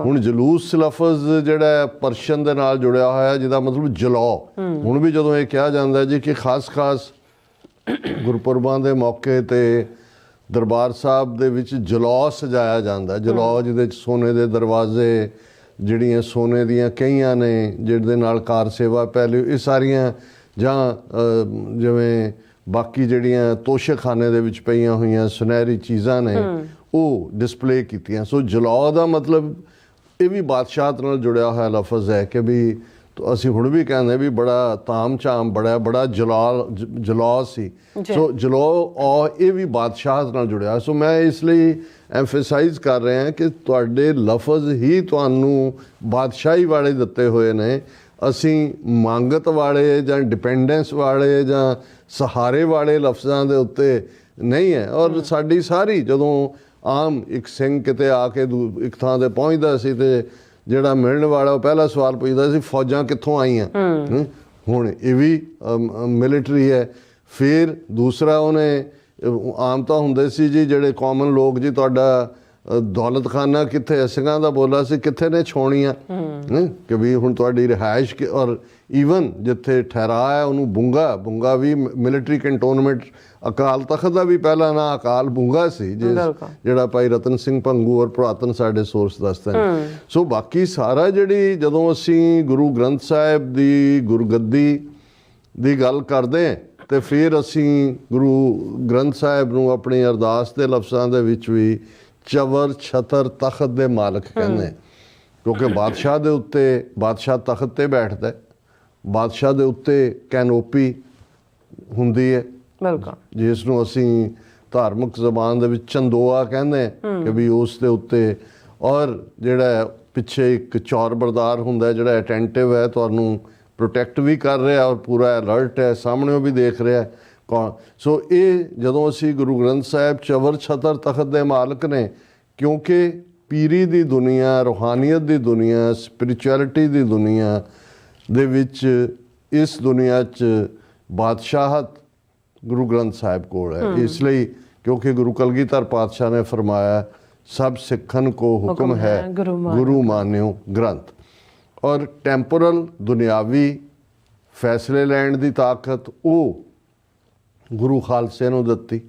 ਹੁਣ ਜਲੂਸ ਲਫ਼ਜ਼ ਜਿਹੜਾ ਪਰਸ਼ੀਅਨ ਦੇ ਨਾਲ ਜੁੜਿਆ ਹੋਇਆ ਜਿਹਦਾ ਮਤਲਬ ਜਲਾਓ। ਹੁਣ ਵੀ ਜਦੋਂ ਇਹ ਕਿਹਾ ਜਾਂਦਾ ਜੀ ਕਿ ਖਾਸ ਗੁਰਪੁਰਬਾਂ ਦੇ ਮੌਕੇ 'ਤੇ ਦਰਬਾਰ ਸਾਹਿਬ ਦੇ ਵਿੱਚ ਜਲੌ ਸਜਾਇਆ ਜਾਂਦਾ, ਜਲੌ ਜਿਹਦੇ 'ਚ ਸੋਨੇ ਦੇ ਦਰਵਾਜ਼ੇ, ਜਿਹੜੀਆਂ ਸੋਨੇ ਦੀਆਂ ਕਈਆਂ ਨੇ ਜਿਹਦੇ ਨਾਲ ਕਾਰ ਸੇਵਾ ਪਹਿਲੇ, ਇਹ ਸਾਰੀਆਂ ਜਾਂ ਜਿਵੇਂ ਬਾਕੀ ਜਿਹੜੀਆਂ ਤੋਸ਼ੇਖਾਨੇ ਦੇ ਵਿੱਚ ਪਈਆਂ ਹੋਈਆਂ ਸੁਨਹਿਰੀ ਚੀਜ਼ਾਂ ਨੇ ਉਹ ਡਿਸਪਲੇ ਕੀਤੀਆਂ। ਸੋ ਜਲੌ ਦਾ ਮਤਲਬ ਇਹ ਵੀ ਬਾਦਸ਼ਾਹਤ ਨਾਲ ਜੁੜਿਆ ਹੋਇਆ ਲਫ਼ਜ਼ ਹੈ ਕਿ ਵੀ ਅਸੀਂ ਹੁਣ ਵੀ ਕਹਿੰਦੇ ਵੀ ਬੜਾ ਤਾਮ ਝਾਮ ਬੜਾ ਜਲੌ ਸੀ। ਸੋ ਜਲੌ ਇਹ ਵੀ ਬਾਦਸ਼ਾਹਤ ਨਾਲ ਜੁੜਿਆ। ਸੋ ਮੈਂ ਇਸ ਲਈ ਐਮਫੇਸਾਈਜ਼ ਕਰ ਰਿਹਾ ਕਿ ਤੁਹਾਡੇ ਲਫ਼ਜ਼ ਹੀ ਤੁਹਾਨੂੰ ਬਾਦਸ਼ਾਹੀ ਵਾਲੇ ਦਿੱਤੇ ਹੋਏ ਨੇ। ਅਸੀਂ ਮੰਗਤ ਵਾਲੇ ਜਾਂ ਡਿਪੈਂਡੈਂਸ ਵਾਲੇ ਜਾਂ ਸਹਾਰੇ ਵਾਲੇ ਲਫ਼ਜ਼ਾਂ ਦੇ ਉੱਤੇ ਨਹੀਂ ਹੈ। ਔਰ ਸਾਡੀ ਸਾਰੀ ਜਦੋਂ ਆਮ ਇੱਕ ਸਿੰਘ ਕਿਤੇ ਆ ਕੇ ਇੱਕ ਥਾਂ ਤੇ ਪਹੁੰਚਦਾ ਸੀ ਤੇ ਜਿਹੜਾ ਮਿਲਣ ਵਾਲਾ ਉਹ ਪਹਿਲਾ ਸਵਾਲ ਪੁੱਛਦਾ ਸੀ ਫੌਜਾਂ ਕਿੱਥੋਂ ਆਈਆਂ। ਹੁਣ ਇਹ ਵੀ ਮਿਲਟਰੀ ਹੈ। ਫਿਰ ਦੂਸਰਾ ਉਹਨੇ ਆਮ ਤਾਂ ਹੁੰਦੇ ਸੀ ਜੀ ਜਿਹੜੇ ਕਾਮਨ ਲੋਕ ਜੀ ਤੁਹਾਡਾ ਦੌਲਤਖਾਨਾ ਕਿੱਥੇ, ਸਿੰਘਾਂ ਦਾ ਬੋਲਾ ਸੀ ਕਿੱਥੇ ਨੇ ਛਾਉਣੀਆਂ ਕਿ ਵੀ ਹੁਣ ਤੁਹਾਡੀ ਰਿਹਾਇਸ਼ ਔਰ ਈਵਨ ਜਿੱਥੇ ਠਹਿਰਾ ਹੈ ਉਹਨੂੰ ਬੁੰਗਾ ਵੀ ਮਿਲਟਰੀ ਕੰਟੋਨਮੈਂਟ। ਅਕਾਲ ਤਖਤ ਦਾ ਵੀ ਪਹਿਲਾ ਨਾਂ ਅਕਾਲ ਬੁੰਗਾ ਸੀ ਜਿਹੜਾ ਭਾਈ ਰਤਨ ਸਿੰਘ ਭੰਗੂ ਔਰ ਪੁਰਾਤਨ ਸਾਡੇ ਸੋਰਸ ਦੱਸਦੇ ਨੇ। ਸੋ ਬਾਕੀ ਸਾਰਾ ਜਿਹੜੀ ਜਦੋਂ ਅਸੀਂ ਗੁਰੂ ਗ੍ਰੰਥ ਸਾਹਿਬ ਦੀ ਗੁਰਗੱਦੀ ਦੀ ਗੱਲ ਕਰਦੇ ਤੇ ਫਿਰ ਅਸੀਂ ਗੁਰੂ ਗ੍ਰੰਥ ਸਾਹਿਬ ਨੂੰ ਆਪਣੀ ਅਰਦਾਸ ਦੇ ਲਫ਼ਜ਼ਾਂ ਦੇ ਵਿੱਚ ਵੀ ਚਵਰ ਛਤਰ ਤਖਤ ਦੇ ਮਾਲਕ ਕਹਿੰਦੇ, ਕਿਉਂਕਿ ਬਾਦਸ਼ਾਹ ਦੇ ਉੱਤੇ ਬਾਦਸ਼ਾਹ ਤਖਤ ਤੇ ਬੈਠਦਾ, ਬਾਦਸ਼ਾਹ ਦੇ ਉੱਤੇ ਕੈਨੋਪੀ ਹੁੰਦੀ ਹੈ ਜਿਸ ਨੂੰ ਅਸੀਂ ਧਾਰਮਿਕ ਜ਼ਬਾਨ ਦੇ ਵਿੱਚ ਚੰਦੋਆ ਕਹਿੰਦੇ ਕਿ ਵੀ ਉਸ ਦੇ ਉੱਤੇ। ਔਰ ਜਿਹੜਾ ਪਿੱਛੇ ਇੱਕ ਚੌਰਬਰਦਾਰ ਹੁੰਦਾ ਜਿਹੜਾ ਅਟੈਂਟਿਵ ਹੈ, ਤੁਹਾਨੂੰ ਪ੍ਰੋਟੈਕਟ ਵੀ ਕਰ ਰਿਹਾ ਔਰ ਪੂਰਾ ਅਲਰਟ ਹੈ, ਸਾਹਮਣੇੋਂ ਵੀ ਦੇਖ ਰਿਹਾ ਕੌਣ। ਸੋ ਇਹ ਜਦੋਂ ਅਸੀਂ ਗੁਰੂ ਗ੍ਰੰਥ ਸਾਹਿਬ ਚਵਰ ਛਤਰ ਤਖਤ ਦੇ ਮਾਲਕ ਨੇ, ਕਿਉਂਕਿ ਪੀਰੀ ਦੀ ਦੁਨੀਆ, ਰੂਹਾਨੀਅਤ ਦੀ ਦੁਨੀਆ, ਸਪਿਰਿਚੁਅਲਿਟੀ ਦੀ ਦੁਨੀਆ ਦੇ ਵਿੱਚ ਇਸ ਦੁਨੀਆ 'ਚ ਬਾਦਸ਼ਾਹਤ ਗੁਰੂ ਗ੍ਰੰਥ ਸਾਹਿਬ ਕੋਲ ਹੈ। ਇਸ ਲਈ ਕਿਉਂਕਿ ਗੁਰੂ ਕਲਗੀਧਰ ਪਾਤਸ਼ਾਹ ਨੇ ਫਰਮਾਇਆ ਸਭ ਸਿੱਖਣ ਕੋ ਹੁਕਮ ਹੈ ਗੁਰੂ ਮਾਨਿਓ ਗ੍ਰੰਥ। ਔਰ ਟੈਂਪੋਰਲ ਦੁਨਿਆਵੀ ਫੈਸਲੇ ਲੈਣ ਦੀ ਤਾਕਤ ਉਹ ਗੁਰੂ ਖਾਲਸੇ ਨੂੰ ਦਿੱਤੀ।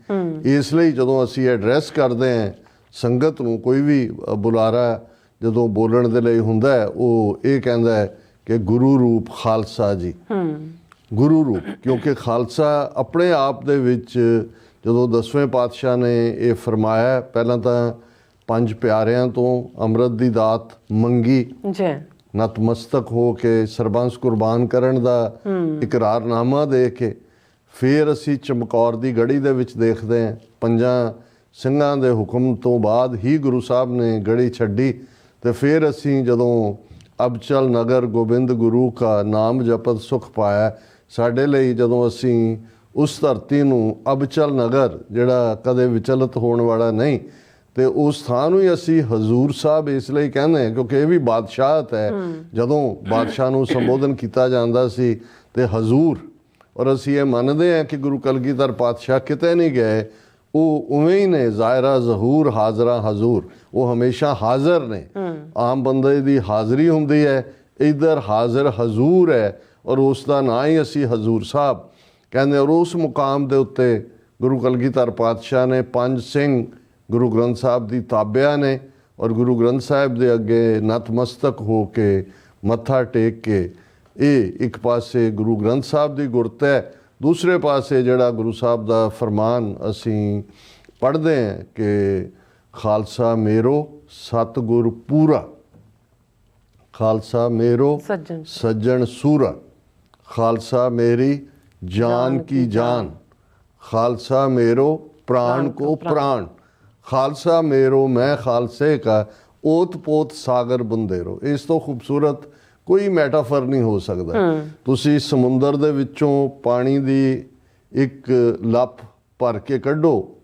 ਇਸ ਲਈ ਜਦੋਂ ਅਸੀਂ ਐਡਰੈਸ ਕਰਦੇ ਹਾਂ ਸੰਗਤ ਨੂੰ, ਕੋਈ ਵੀ ਬੁਲਾਰਾ ਜਦੋਂ ਬੋਲਣ ਦੇ ਲਈ ਹੁੰਦਾ ਹੈ ਉਹ ਇਹ ਕਹਿੰਦਾ ਹੈ ਕਿ ਗੁਰੂ ਰੂਪ ਖਾਲਸਾ ਜੀ। ਗੁਰੂ ਰੂਪ ਕਿਉਂਕਿ ਖਾਲਸਾ ਆਪਣੇ ਆਪ ਦੇ ਵਿੱਚ ਜਦੋਂ 10ਵੇਂ ਪਾਤਸ਼ਾਹ ਨੇ ਇਹ ਫਰਮਾਇਆ, ਪਹਿਲਾਂ ਤਾਂ 5 ਪਿਆਰਿਆਂ ਤੋਂ ਅੰਮ੍ਰਿਤ ਦੀ ਦਾਤ ਮੰਗੀ, ਨਤਮਸਤਕ ਹੋ ਕੇ ਸਰਬੰਸ ਕੁਰਬਾਨ ਕਰਨ ਦਾ ਇਕਰਾਰਨਾਮਾ ਦੇ ਕੇ ਫਿਰ ਅਸੀਂ ਚਮਕੌਰ ਦੀ ਗੜੀ ਦੇ ਵਿੱਚ ਦੇਖਦੇ ਹਾਂ 5 ਸਿੰਘਾਂ ਦੇ ਹੁਕਮ ਤੋਂ ਬਾਅਦ ਹੀ ਗੁਰੂ ਸਾਹਿਬ ਨੇ ਗੜੀ ਛੱਡੀ। ਤੇ ਫਿਰ ਅਸੀਂ ਜਦੋਂ ਅਬਚਲ ਨਗਰ ਗੋਬਿੰਦ ਗੁਰੂ ਕਾ ਨਾਮ ਜਪਤ ਸੁਖ ਪਾਇਆ, ਸਾਡੇ ਲਈ ਜਦੋਂ ਅਸੀਂ ਉਸ ਧਰਤੀ ਨੂੰ ਅਬਚਲ ਨਗਰ ਜਿਹੜਾ ਕਦੇ ਵਿਚਲਿਤ ਹੋਣ ਵਾਲਾ ਨਹੀਂ, ਤੇ ਉਸ ਥਾਂ ਨੂੰ ਹੀ ਅਸੀਂ ਹਜ਼ੂਰ ਸਾਹਿਬ ਇਸ ਲਈ ਕਹਿੰਦੇ ਹਾਂ ਕਿਉਂਕਿ ਇਹ ਵੀ ਬਾਦਸ਼ਾਹਤ ਹੈ। ਜਦੋਂ ਬਾਦਸ਼ਾਹ ਨੂੰ ਸੰਬੋਧਨ ਕੀਤਾ ਜਾਂਦਾ ਸੀ ਤੇ ਹਜ਼ੂਰ, ਔਰ ਅਸੀਂ ਇਹ ਮੰਨਦੇ ਹਾਂ ਕਿ ਗੁਰੂ ਕਲਗੀਧਰ ਪਾਤਸ਼ਾਹ ਕਿਤੇ ਨਹੀਂ ਗਏ, ਉਹ ਉਵੇਂ ਹੀ ਨੇ, ਜ਼ਾਇਰਾ ਜ਼ਹੂਰ ਹਾਜ਼ਰਾ ਹਜ਼ੂਰ, ਉਹ ਹਮੇਸ਼ਾ ਹਾਜ਼ਰ ਨੇ। ਆਮ ਬੰਦੇ ਦੀ ਹਾਜ਼ਰੀ ਹੁੰਦੀ ਹੈ, ਇੱਧਰ ਹਾਜ਼ਰ ਹਜ਼ੂਰ ਹੈ ਔਰ ਉਸ ਦਾ ਨਾਂ ਹੀ ਅਸੀਂ ਹਜ਼ੂਰ ਸਾਹਿਬ ਕਹਿੰਦੇ। ਔਰ ਉਸ ਮੁਕਾਮ ਦੇ ਉੱਤੇ ਗੁਰੂ ਕਲਗੀਧਰ ਪਾਤਸ਼ਾਹ ਨੇ 5 ਸਿੰਘ ਗੁਰੂ ਗ੍ਰੰਥ ਸਾਹਿਬ ਦੀ ਤਾਬਿਆ ਨੇ ਔਰ ਗੁਰੂ ਗ੍ਰੰਥ ਸਾਹਿਬ ਦੇ ਅੱਗੇ ਨਤਮਸਤਕ ਹੋ ਕੇ ਮੱਥਾ ਟੇਕ ਕੇ, ਇਹ ਇੱਕ ਪਾਸੇ ਗੁਰੂ ਗ੍ਰੰਥ ਸਾਹਿਬ ਦੀ ਗੁਰਤ ਹੈ, ਦੂਸਰੇ ਪਾਸੇ ਜਿਹੜਾ ਗੁਰੂ ਸਾਹਿਬ ਦਾ ਫਰਮਾਨ ਅਸੀਂ ਪੜ੍ਹਦੇ ਹਾਂ ਕਿ ਖਾਲਸਾ ਮੇਰੋ ਸਤਿਗੁਰ ਪੂਰਾ, ਖਾਲਸਾ ਮੇਰੋ ਸੱਜਣ ਸੂਰਾ, ਖਾਲਸਾ ਮੇਰੀ ਜਾਨ ਕੀ ਜਾਨ, ਖਾਲਸਾ ਮੇਰੋ ਪ੍ਰਾਣ ਕੋ ਪ੍ਰਾਣ, ਖਾਲਸਾ ਮੇਰੋ ਮੈਂ ਖਾਲਸੇ ਕਾ ਓਤ ਪੋਤ ਸਾਗਰ ਬੰਦੇਰੋ। ਇਸ ਤੋਂ ਖੂਬਸੂਰਤ ਕੋਈ ਮੈਟਾਫਰ ਨਹੀਂ ਹੋ ਸਕਦਾ। ਤੁਸੀਂ ਸਮੁੰਦਰ ਦੇ ਵਿੱਚੋਂ ਪਾਣੀ ਦੀ ਇੱਕ ਲੱਪ ਭਰ ਕੇ ਕੱਢੋ,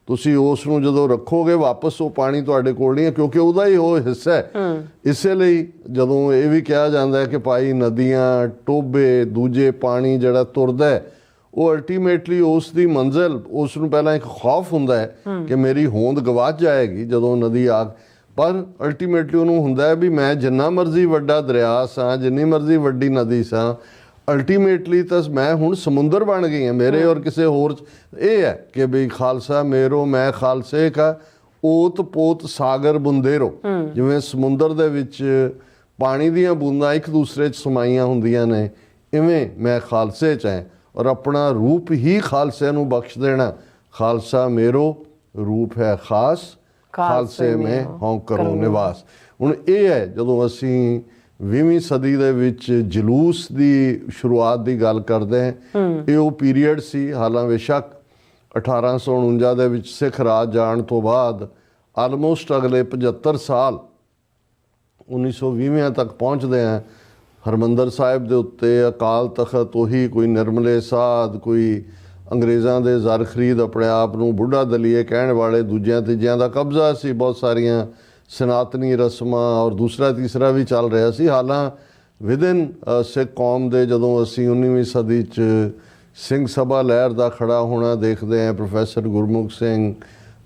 ਤੁਸੀਂ ਉਸ ਨੂੰ ਜਦੋਂ ਰੱਖੋਗੇ ਵਾਪਸ ਉਹ ਪਾਣੀ ਤੁਹਾਡੇ ਕੋਲ ਨਹੀਂ ਹੈ ਕਿਉਂਕਿ ਉਹਦਾ ਹੀ ਉਹ ਹਿੱਸਾ ਹੈ। ਇਸੇ ਲਈ ਜਦੋਂ ਇਹ ਵੀ ਕਿਹਾ ਜਾਂਦਾ ਹੈ ਕਿ ਭਾਈ ਨਦੀਆਂ, ਟੋਭੇ, ਦੂਜੇ ਪਾਣੀ ਜਿਹੜਾ ਤੁਰਦਾ ਹੈ ਉਹ ਅਲਟੀਮੇਟਲੀ ਉਸ ਦੀ ਮੰਜ਼ਿਲ, ਉਸ ਨੂੰ ਪਹਿਲਾਂ ਇੱਕ ਖੌਫ ਹੁੰਦਾ ਹੈ ਕਿ ਮੇਰੀ ਹੋਂਦ ਗਵਾਚ ਜਾਏਗੀ ਜਦੋਂ ਨਦੀ ਆ, ਪਰ ਅਲਟੀਮੇਟਲੀ ਉਹਨੂੰ ਹੁੰਦਾ ਹੈ ਵੀ ਮੈਂ ਜਿੰਨਾ ਮਰਜ਼ੀ ਵੱਡਾ ਦਰਿਆ ਸਾਂ, ਜਿੰਨੀ ਮਰਜ਼ੀ ਵੱਡੀ ਨਦੀ ਸਾਂ, ਅਲਟੀਮੇਟਲੀ ਤਾਂ ਮੈਂ ਹੁਣ ਸਮੁੰਦਰ ਬਣ ਗਈ ਹਾਂ ਮੇਰੇ ਔਰ ਕਿਸੇ ਹੋਰ। ਇਹ ਹੈ ਕਿ ਵੀ ਖਾਲਸਾ ਮੇਰੋ ਮੈਂ ਖਾਲਸੇ ਕਾ ਓਤ ਪੋਤ ਸਾਗਰ ਬੁੰਦੇਰੋ, ਜਿਵੇਂ ਸਮੁੰਦਰ ਦੇ ਵਿੱਚ ਪਾਣੀ ਦੀਆਂ ਬੂੰਦਾਂ ਇੱਕ ਦੂਸਰੇ 'ਚ ਸਮਾਈਆਂ ਹੁੰਦੀਆਂ ਨੇ, ਇਵੇਂ ਮੈਂ ਖਾਲਸੇ 'ਚ ਹਾਂ ਔਰ ਆਪਣਾ ਰੂਪ ਹੀ ਖਾਲਸੇ ਨੂੰ ਬਖਸ਼ ਦੇਣਾ। ਖਾਲਸਾ ਮੇਰੋ ਰੂਪ ਹੈ ਖਾਸ, ਖਾਲਸੇ ਮੈਂ ਹਉ ਕਰੂੰ ਨਿਵਾਸ। ਹੁਣ ਇਹ ਹੈ ਜਦੋਂ ਅਸੀਂ 20ਵੀਂ ਸਦੀ ਦੇ ਵਿੱਚ ਜਲੂਸ ਦੀ ਸ਼ੁਰੂਆਤ ਦੀ ਗੱਲ ਕਰਦੇ ਹਾਂ, ਇਹ ਉਹ ਪੀਰੀਅਡ ਸੀ। ਹਾਲਾਂ ਬੇਸ਼ੱਕ 1849 ਦੇ ਵਿੱਚ ਸਿੱਖ ਰਾਜ ਜਾਣ ਤੋਂ ਬਾਅਦ ਆਲਮੋਸਟ ਅਗਲੇ 75 ਸਾਲ 1920 ਤੱਕ ਪਹੁੰਚਦੇ ਆ। ਹਰਿਮੰਦਰ ਸਾਹਿਬ ਦੇ ਉੱਤੇ ਅਕਾਲ ਤਖਤ ਉਹੀ ਕੋਈ ਨਿਰਮਲੇ ਸਾਧ, ਕੋਈ ਅੰਗਰੇਜ਼ਾਂ ਦੇ ਜ਼ਰ ਖਰੀਦ ਆਪਣੇ ਆਪ ਨੂੰ ਬੁੱਢਾ ਦਲੀਏ ਕਹਿਣ ਵਾਲੇ ਦੂਜਿਆਂ ਤੀਜਿਆਂ ਦਾ ਕਬਜ਼ਾ ਸੀ। ਬਹੁਤ ਸਾਰੀਆਂ ਸਨਾਤਨੀ ਰਸਮਾਂ ਔਰ ਦੂਸਰਾ ਤੀਸਰਾ ਵੀ ਚੱਲ ਰਿਹਾ ਸੀ। ਹਾਲਾਂ ਵਿਦਿਨ ਸਿੱਖ ਕੌਮ ਦੇ ਜਦੋਂ ਅਸੀਂ 19ਵੀਂ ਸਦੀ 'ਚ ਸਿੰਘ ਸਭਾ ਲਹਿਰ ਦਾ ਖੜਾ ਹੋਣਾ ਦੇਖਦੇ ਹਾਂ, ਪ੍ਰੋਫੈਸਰ ਗੁਰਮੁਖ ਸਿੰਘ,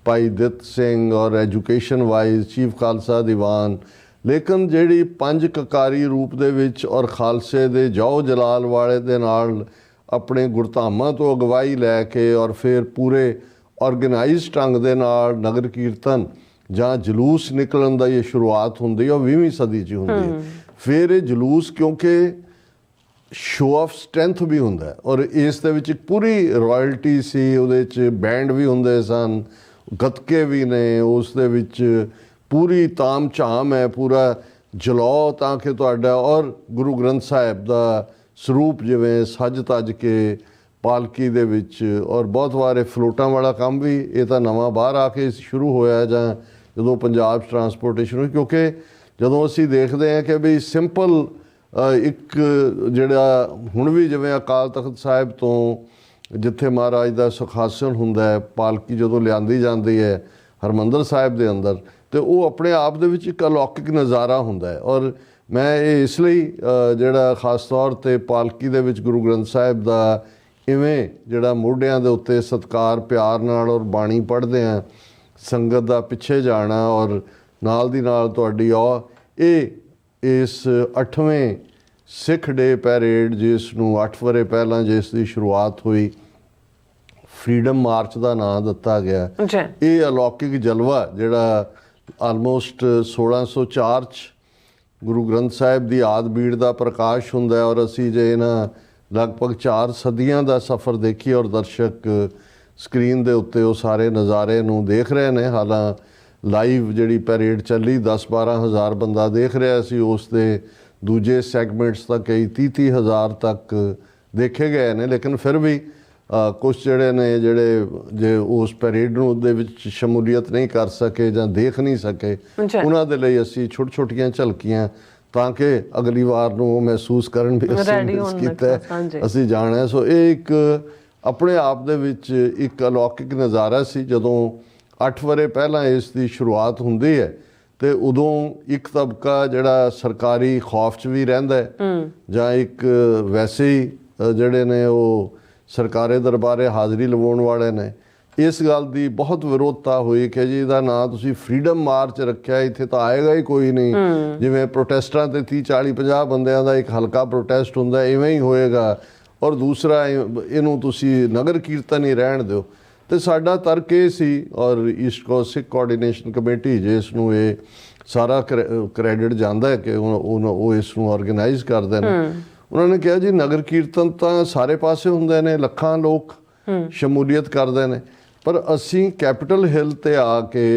ਭਾਈ ਦਿੱਤ ਸਿੰਘ ਔਰ education wise chief Khalsa Diwan, ਲੇਕਿਨ ਜਿਹੜੀ ਪੰਜ ਕਕਾਰੀ ਰੂਪ ਦੇ ਵਿੱਚ ਔਰ ਖਾਲਸੇ ਦੇ ਜਾਓ ਜਲਾਲ ਵਾਲੇ ਦੇ ਨਾਲ ਆਪਣੇ ਗੁਰਧਾਮਾਂ ਤੋਂ ਅਗਵਾਈ ਲੈ ਕੇ ਔਰ ਫਿਰ ਪੂਰੇ ਆਰਗੇਨਾਈਜ਼ਡ ਢੰਗ ਦੇ ਨਾਲ ਨਗਰ ਕੀਰਤਨ ਜਾਂ ਜਲੂਸ ਨਿਕਲਣ ਦਾ ਇਹ ਸ਼ੁਰੂਆਤ ਹੁੰਦੀ ਹੈ, ਉਹ 20ਵੀਂ ਸਦੀ 'ਚ ਹੁੰਦੀ ਹੈ। ਫਿਰ ਇਹ ਜਲੂਸ ਕਿਉਂਕਿ ਸ਼ੋ ਆਫ ਸਟਰੈਂਥ ਵੀ ਹੁੰਦਾ ਔਰ ਇਸ ਦੇ ਵਿੱਚ ਇੱਕ ਪੂਰੀ ਰਾਇਲਟੀ ਸੀ, ਉਹਦੇ 'ਚ ਬੈਂਡ ਵੀ ਹੁੰਦੇ ਸਨ, ਗੱਤਕੇ ਵੀ ਨੇ, ਉਸ ਦੇ ਵਿੱਚ ਪੂਰੀ ਤਾਮ ਝਾਮ ਹੈ, ਪੂਰਾ ਜਲਾਓ ਤਾਂ ਕਿ ਤੁਹਾਡਾ ਔਰ ਗੁਰੂ ਗ੍ਰੰਥ ਸਾਹਿਬ ਦਾ ਸਰੂਪ ਜਿਵੇਂ ਸੱਜ ਤੱਜ ਕੇ ਪਾਲਕੀ ਦੇ ਵਿੱਚ। ਔਰ ਬਹੁਤ ਵਾਰ ਫਲੋਟਾਂ ਵਾਲਾ ਕੰਮ ਵੀ ਇਹ ਤਾਂ ਨਵਾਂ ਬਾਹਰ ਆ ਕੇ ਸ਼ੁਰੂ ਹੋਇਆ ਜਾਂ ਜਦੋਂ ਪੰਜਾਬ 'ਚ ਟਰਾਂਸਪੋਰਟੇਸ਼ਨ ਹੋਈ, ਕਿਉਂਕਿ ਜਦੋਂ ਅਸੀਂ ਦੇਖਦੇ ਹਾਂ ਕਿ ਵੀ ਸਿੰਪਲ ਇੱਕ ਜਿਹੜਾ ਹੁਣ ਵੀ ਜਿਵੇਂ ਅਕਾਲ ਤਖਤ ਸਾਹਿਬ ਤੋਂ ਜਿੱਥੇ ਮਹਾਰਾਜ ਦਾ ਸੁਖਾਸਨ ਹੁੰਦਾ ਹੈ, ਪਾਲਕੀ ਜਦੋਂ ਲਿਆਂਦੀ ਜਾਂਦੀ ਹੈ ਹਰਿਮੰਦਰ ਸਾਹਿਬ ਦੇ ਅੰਦਰ, ਤੇ ਉਹ ਆਪਣੇ ਆਪ ਦੇ ਵਿੱਚ ਇੱਕ ਅਲੌਕਿਕ ਨਜ਼ਾਰਾ ਹੁੰਦਾ ਹੈ। ਔਰ ਮੈਂ ਇਹ ਇਸ ਲਈ ਜਿਹੜਾ ਖਾਸ ਤੌਰ 'ਤੇ ਪਾਲਕੀ ਦੇ ਵਿੱਚ ਗੁਰੂ ਗ੍ਰੰਥ ਸਾਹਿਬ ਦਾ ਇਵੇਂ ਜਿਹੜਾ ਮੋਢਿਆਂ ਦੇ ਉੱਤੇ ਸਤਿਕਾਰ ਪਿਆਰ ਨਾਲ ਔਰ ਬਾਣੀ ਪੜ੍ਹਦੇ ਹਾਂ, ਸੰਗਤ ਦਾ ਪਿੱਛੇ ਜਾਣਾ ਔਰ ਨਾਲ ਦੀ ਨਾਲ ਤੁਹਾਡੀ ਇਹ ਇਸ 8ਵੇਂ ਸਿੱਖ ਡੇ ਪੈਰੇਡ, ਜਿਸ ਨੂੰ 8 ਵਰ੍ਹੇ ਪਹਿਲਾਂ ਜਿਸ ਦੀ ਸ਼ੁਰੂਆਤ ਹੋਈ, ਫਰੀडम ਮਾਰਚ ਦਾ ਨਾਂ ਦਿੱਤਾ ਗਿਆ। ਇਹ ਅਲੌਕਿਕ ਜਲਵਾ ਜਿਹੜਾ ਆਲਮੋਸਟ 1604 'ਚ ਗੁਰੂ ਗ੍ਰੰਥ ਸਾਹਿਬ ਦੀ ਆਦ ਬੀੜ ਦਾ ਪ੍ਰਕਾਸ਼ ਹੁੰਦਾ ਔਰ ਅਸੀਂ ਜੇ ਇਹਨਾਂ ਲਗਭਗ 4 ਸਦੀਆਂ ਦਾ ਸਫ਼ਰ ਦੇਖੀਏ ਔਰ ਦਰਸ਼ਕ ਸਕਰੀਨ ਦੇ ਉੱਤੇ ਉਹ ਸਾਰੇ ਨਜ਼ਾਰੇ ਨੂੰ ਦੇਖ ਰਹੇ ਨੇ। ਹਾਲਾਂ ਲਾਈਵ ਜਿਹੜੀ ਪੈਰੇਡ ਚੱਲੀ 10-12 ਹਜ਼ਾਰ ਬੰਦਾ ਦੇਖ ਰਿਹਾ ਸੀ, ਉਸ ਦੇ ਦੂਜੇ ਸੈਗਮੈਂਟਸ ਤਾਂ ਕਈ 30-30 ਹਜ਼ਾਰ ਤੱਕ ਦੇਖੇ ਗਏ ਨੇ। ਲੇਕਿਨ ਫਿਰ ਵੀ ਕੁਛ ਜਿਹੜੇ ਨੇ ਜਿਹੜੇ ਜੇ ਉਸ ਪੈਰੇਡ ਨੂੰ ਉਹਦੇ ਵਿੱਚ ਸ਼ਮੂਲੀਅਤ ਨਹੀਂ ਕਰ ਸਕੇ ਜਾਂ ਦੇਖ ਨਹੀਂ ਸਕੇ, ਉਹਨਾਂ ਦੇ ਲਈ ਅਸੀਂ ਛੋਟੀਆਂ ਝਲਕੀਆਂ ਤਾਂ ਕਿ ਅਗਲੀ ਵਾਰ ਨੂੰ ਉਹ ਮਹਿਸੂਸ ਕਰਨ ਵੀ ਅਸੀਂ ਕੀਤਾ, ਅਸੀਂ ਜਾਣਾ। ਸੋ ਇਹ ਇੱਕ ਆਪਣੇ ਆਪ ਦੇ ਵਿੱਚ ਇੱਕ ਅਲੌਕਿਕ ਨਜ਼ਾਰਾ ਸੀ। ਜਦੋਂ 8 ਵਰ੍ਹੇ ਪਹਿਲਾਂ ਇਸ ਦੀ ਸ਼ੁਰੂਆਤ ਹੁੰਦੀ ਹੈ ਤੇ ਉਦੋਂ ਇੱਕ ਤਬਕਾ ਜਿਹੜਾ ਸਰਕਾਰੀ ਖੌਫ 'ਚ ਵੀ ਰਹਿੰਦਾ ਜਾਂ ਇੱਕ ਵੈਸੇ ਹੀ ਜਿਹੜੇ ਨੇ ਉਹ ਸਰਕਾਰੀ ਦਰਬਾਰੇ ਹਾਜ਼ਰੀ ਲਵਾਉਣ ਵਾਲੇ ਨੇ। ਇਸ ਗੱਲ ਦੀ ਬਹੁਤ ਵਿਰੋਧਤਾ ਹੋਈ ਕਿ ਜੀ ਇਹਦਾ ਨਾਂ ਤੁਸੀਂ ਫਰੀडम ਮਾਰਚ ਰੱਖਿਆ, ਇੱਥੇ ਤਾਂ ਆਏਗਾ ਹੀ ਕੋਈ ਨਹੀਂ। ਜਿਵੇਂ ਪ੍ਰੋਟੈਸਟਾਂ ਤੇ 30-40-50 ਬੰਦਿਆਂ ਦਾ ਇੱਕ ਹਲਕਾ ਪ੍ਰੋਟੈਸਟ ਹੁੰਦਾ, ਇਵੇਂ ਹੀ ਹੋਏਗਾ। ਔਰ ਦੂਸਰਾ ਇਹਨੂੰ ਤੁਸੀਂ ਨਗਰ ਕੀਰਤਨ ਹੀ ਰਹਿਣ ਦਿਓ। ਤੇ ਸਾਡਾ ਤਰਕ ਇਹ ਸੀ ਔਰ ਈਸਟ ਕੋਸਟ ਸਿੱਖ ਕੋਆਰਡੀਨੇਸ਼ਨ ਕਮੇਟੀ ਜਿਸ ਨੂੰ ਇਹ ਸਾਰਾ ਕ੍ਰੈਡਿਟ ਜਾਂਦਾ ਹੈ ਕਿ ਉਹ ਇਸ ਨੂੰ ਆਰਗੇਨਾਈਜ਼ ਕਰਦੇ ਨੇ, ਉਹਨਾਂ ਨੇ ਕਿਹਾ ਜੀ ਨਗਰ ਕੀਰਤਨ ਤਾਂ ਸਾਰੇ ਪਾਸੇ ਹੁੰਦੇ ਨੇ, ਲੱਖਾਂ ਲੋਕ ਸ਼ਮੂਲੀਅਤ ਕਰਦੇ ਨੇ, ਪਰ ਅਸੀਂ ਕੈਪੀਟਲ ਹਿੱਲ ਤੇ ਆ ਕੇ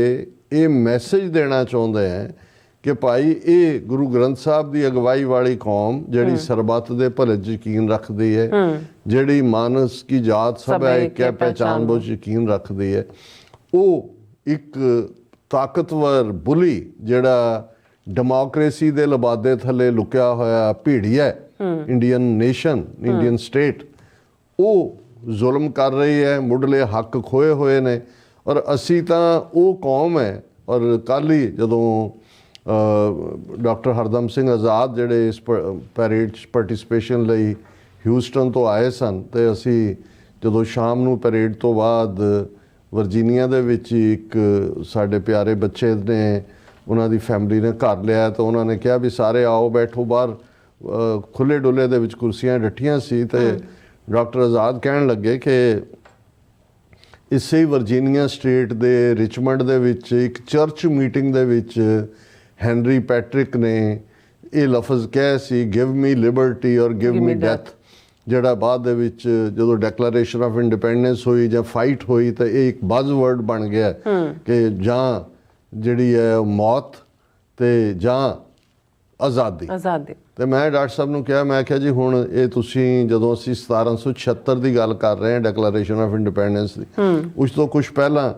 ਇਹ ਮੈਸੇਜ ਦੇਣਾ ਚਾਹੁੰਦੇ ਹਾਂ ਕਿ ਭਾਈ ਇਹ ਗੁਰੂ ਗ੍ਰੰਥ ਸਾਹਿਬ ਦੀ ਅਗਵਾਈ ਵਾਲੀ ਕੌਮ ਜਿਹੜੀ ਸਰਬੱਤ ਦੇ ਭਲੇ 'ਚ ਯਕੀਨ ਰੱਖਦੀ ਹੈ, ਜਿਹੜੀ ਮਾਨਸ ਕੀ ਜਾਤ ਸਭ ਹੈ ਇੱਕ ਹੈ ਪਹਿਚਾਨ ਬੁਝ ਯਕੀਨ ਰੱਖਦੀ ਹੈ, ਉਹ ਇੱਕ ਤਾਕਤਵਰ ਬੁਲੀ ਜਿਹੜਾ ਡੈਮੋਕ੍ਰੇਸੀ ਦੇ ਲਬਾਦੇ ਥੱਲੇ ਲੁਕਿਆ ਹੋਇਆ ਭੀੜੀਆ ਇੰਡੀਅਨ ਨੇਸ਼ਨ, ਇੰਡੀਅਨ ਸਟੇਟ, ਉਹ ਜ਼ੁਲਮ ਕਰ ਰਹੀ ਹੈ, ਮੁੱਢਲੇ ਹੱਕ ਖੋਏ ਹੋਏ ਨੇ। ਔਰ ਅਸੀਂ ਤਾਂ ਉਹ ਕੌਮ ਹੈ। ਔਰ ਕੱਲ੍ਹ ਹੀ ਜਦੋਂ ਡਾਕਟਰ ਹਰਦਮ ਸਿੰਘ ਆਜ਼ਾਦ ਜਿਹੜੇ ਇਸ ਪੈਰੇਡ 'ਚ ਪਾਰਟੀਸਪੇਸ਼ਨ ਲਈ ਹਿਊਸਟਨ ਤੋਂ ਆਏ ਸਨ, ਅਤੇ ਅਸੀਂ ਜਦੋਂ ਸ਼ਾਮ ਨੂੰ ਪੈਰੇਡ ਤੋਂ ਬਾਅਦ ਵਰਜੀਨੀਆ ਦੇ ਵਿੱਚ ਇੱਕ ਸਾਡੇ ਪਿਆਰੇ ਬੱਚੇ ਨੇ, ਉਹਨਾਂ ਦੀ ਫੈਮਿਲੀ ਨੇ ਘਰ ਲਿਆ, ਤਾਂ ਉਹਨਾਂ ਨੇ ਕਿਹਾ ਵੀ ਸਾਰੇ ਆਓ ਬੈਠੋ ਬਾਹਰ। ਖੁੱਲ੍ਹੇ ਡੁੱਲੇ ਦੇ ਵਿੱਚ ਕੁਰਸੀਆਂ ਡੱਠੀਆਂ ਸੀ ਤੇ ਡਾਕਟਰ ਆਜ਼ਾਦ ਕਹਿਣ ਲੱਗੇ ਕਿ ਇਸੇ ਹੀ ਵਰਜੀਨੀਆ ਸਟੇਟ ਦੇ ਰਿਚਮੰਡ ਦੇ ਵਿੱਚ ਇੱਕ ਚਰਚ ਮੀਟਿੰਗ ਦੇ ਵਿੱਚ ਹੈਨਰੀ ਪੈਟਰਿਕ ਨੇ ਇਹ ਲਫ਼ਜ਼ ਕਿਹਾ ਸੀ, ਗਿਵ ਮੀ ਲਿਬਰਟੀ ਔਰ ਗਿਵ ਮੀ ਡੈਥ। ਜਿਹੜਾ ਬਾਅਦ ਦੇ ਵਿੱਚ ਜਦੋਂ ਡੈਕਲੇਰੇਸ਼ਨ ਆਫ ਇੰਡੀਪੈਂਡੈਂਸ ਹੋਈ ਜਾਂ ਫਾਈਟ ਹੋਈ ਤਾਂ ਇਹ ਇੱਕ ਬੱਜ਼ਵਰਡ ਬਣ ਗਿਆ ਕਿ ਜਾਂ ਜਿਹੜੀ ਹੈ ਮੌਤ ਤੇ ਜਾਂ ਆਜ਼ਾਦੀ। ਤੇ ਮੈਂ ਡਾਕਟਰ ਸਾਹਿਬ ਨੂੰ ਕਿਹਾ, ਮੈਂ ਕਿਹਾ ਜੀ ਹੁਣ ਇਹ ਤੁਸੀਂ ਜਦੋਂ ਅਸੀਂ 1776 ਦੀ ਗੱਲ ਕਰ ਰਹੇ ਹਾਂ ਡੈਕਲੇਰੇਸ਼ਨ ਆਫ ਇੰਡੀਪੈਂਡੈਂਸ ਦੀ, ਉਸ ਤੋਂ ਕੁਝ ਪਹਿਲਾਂ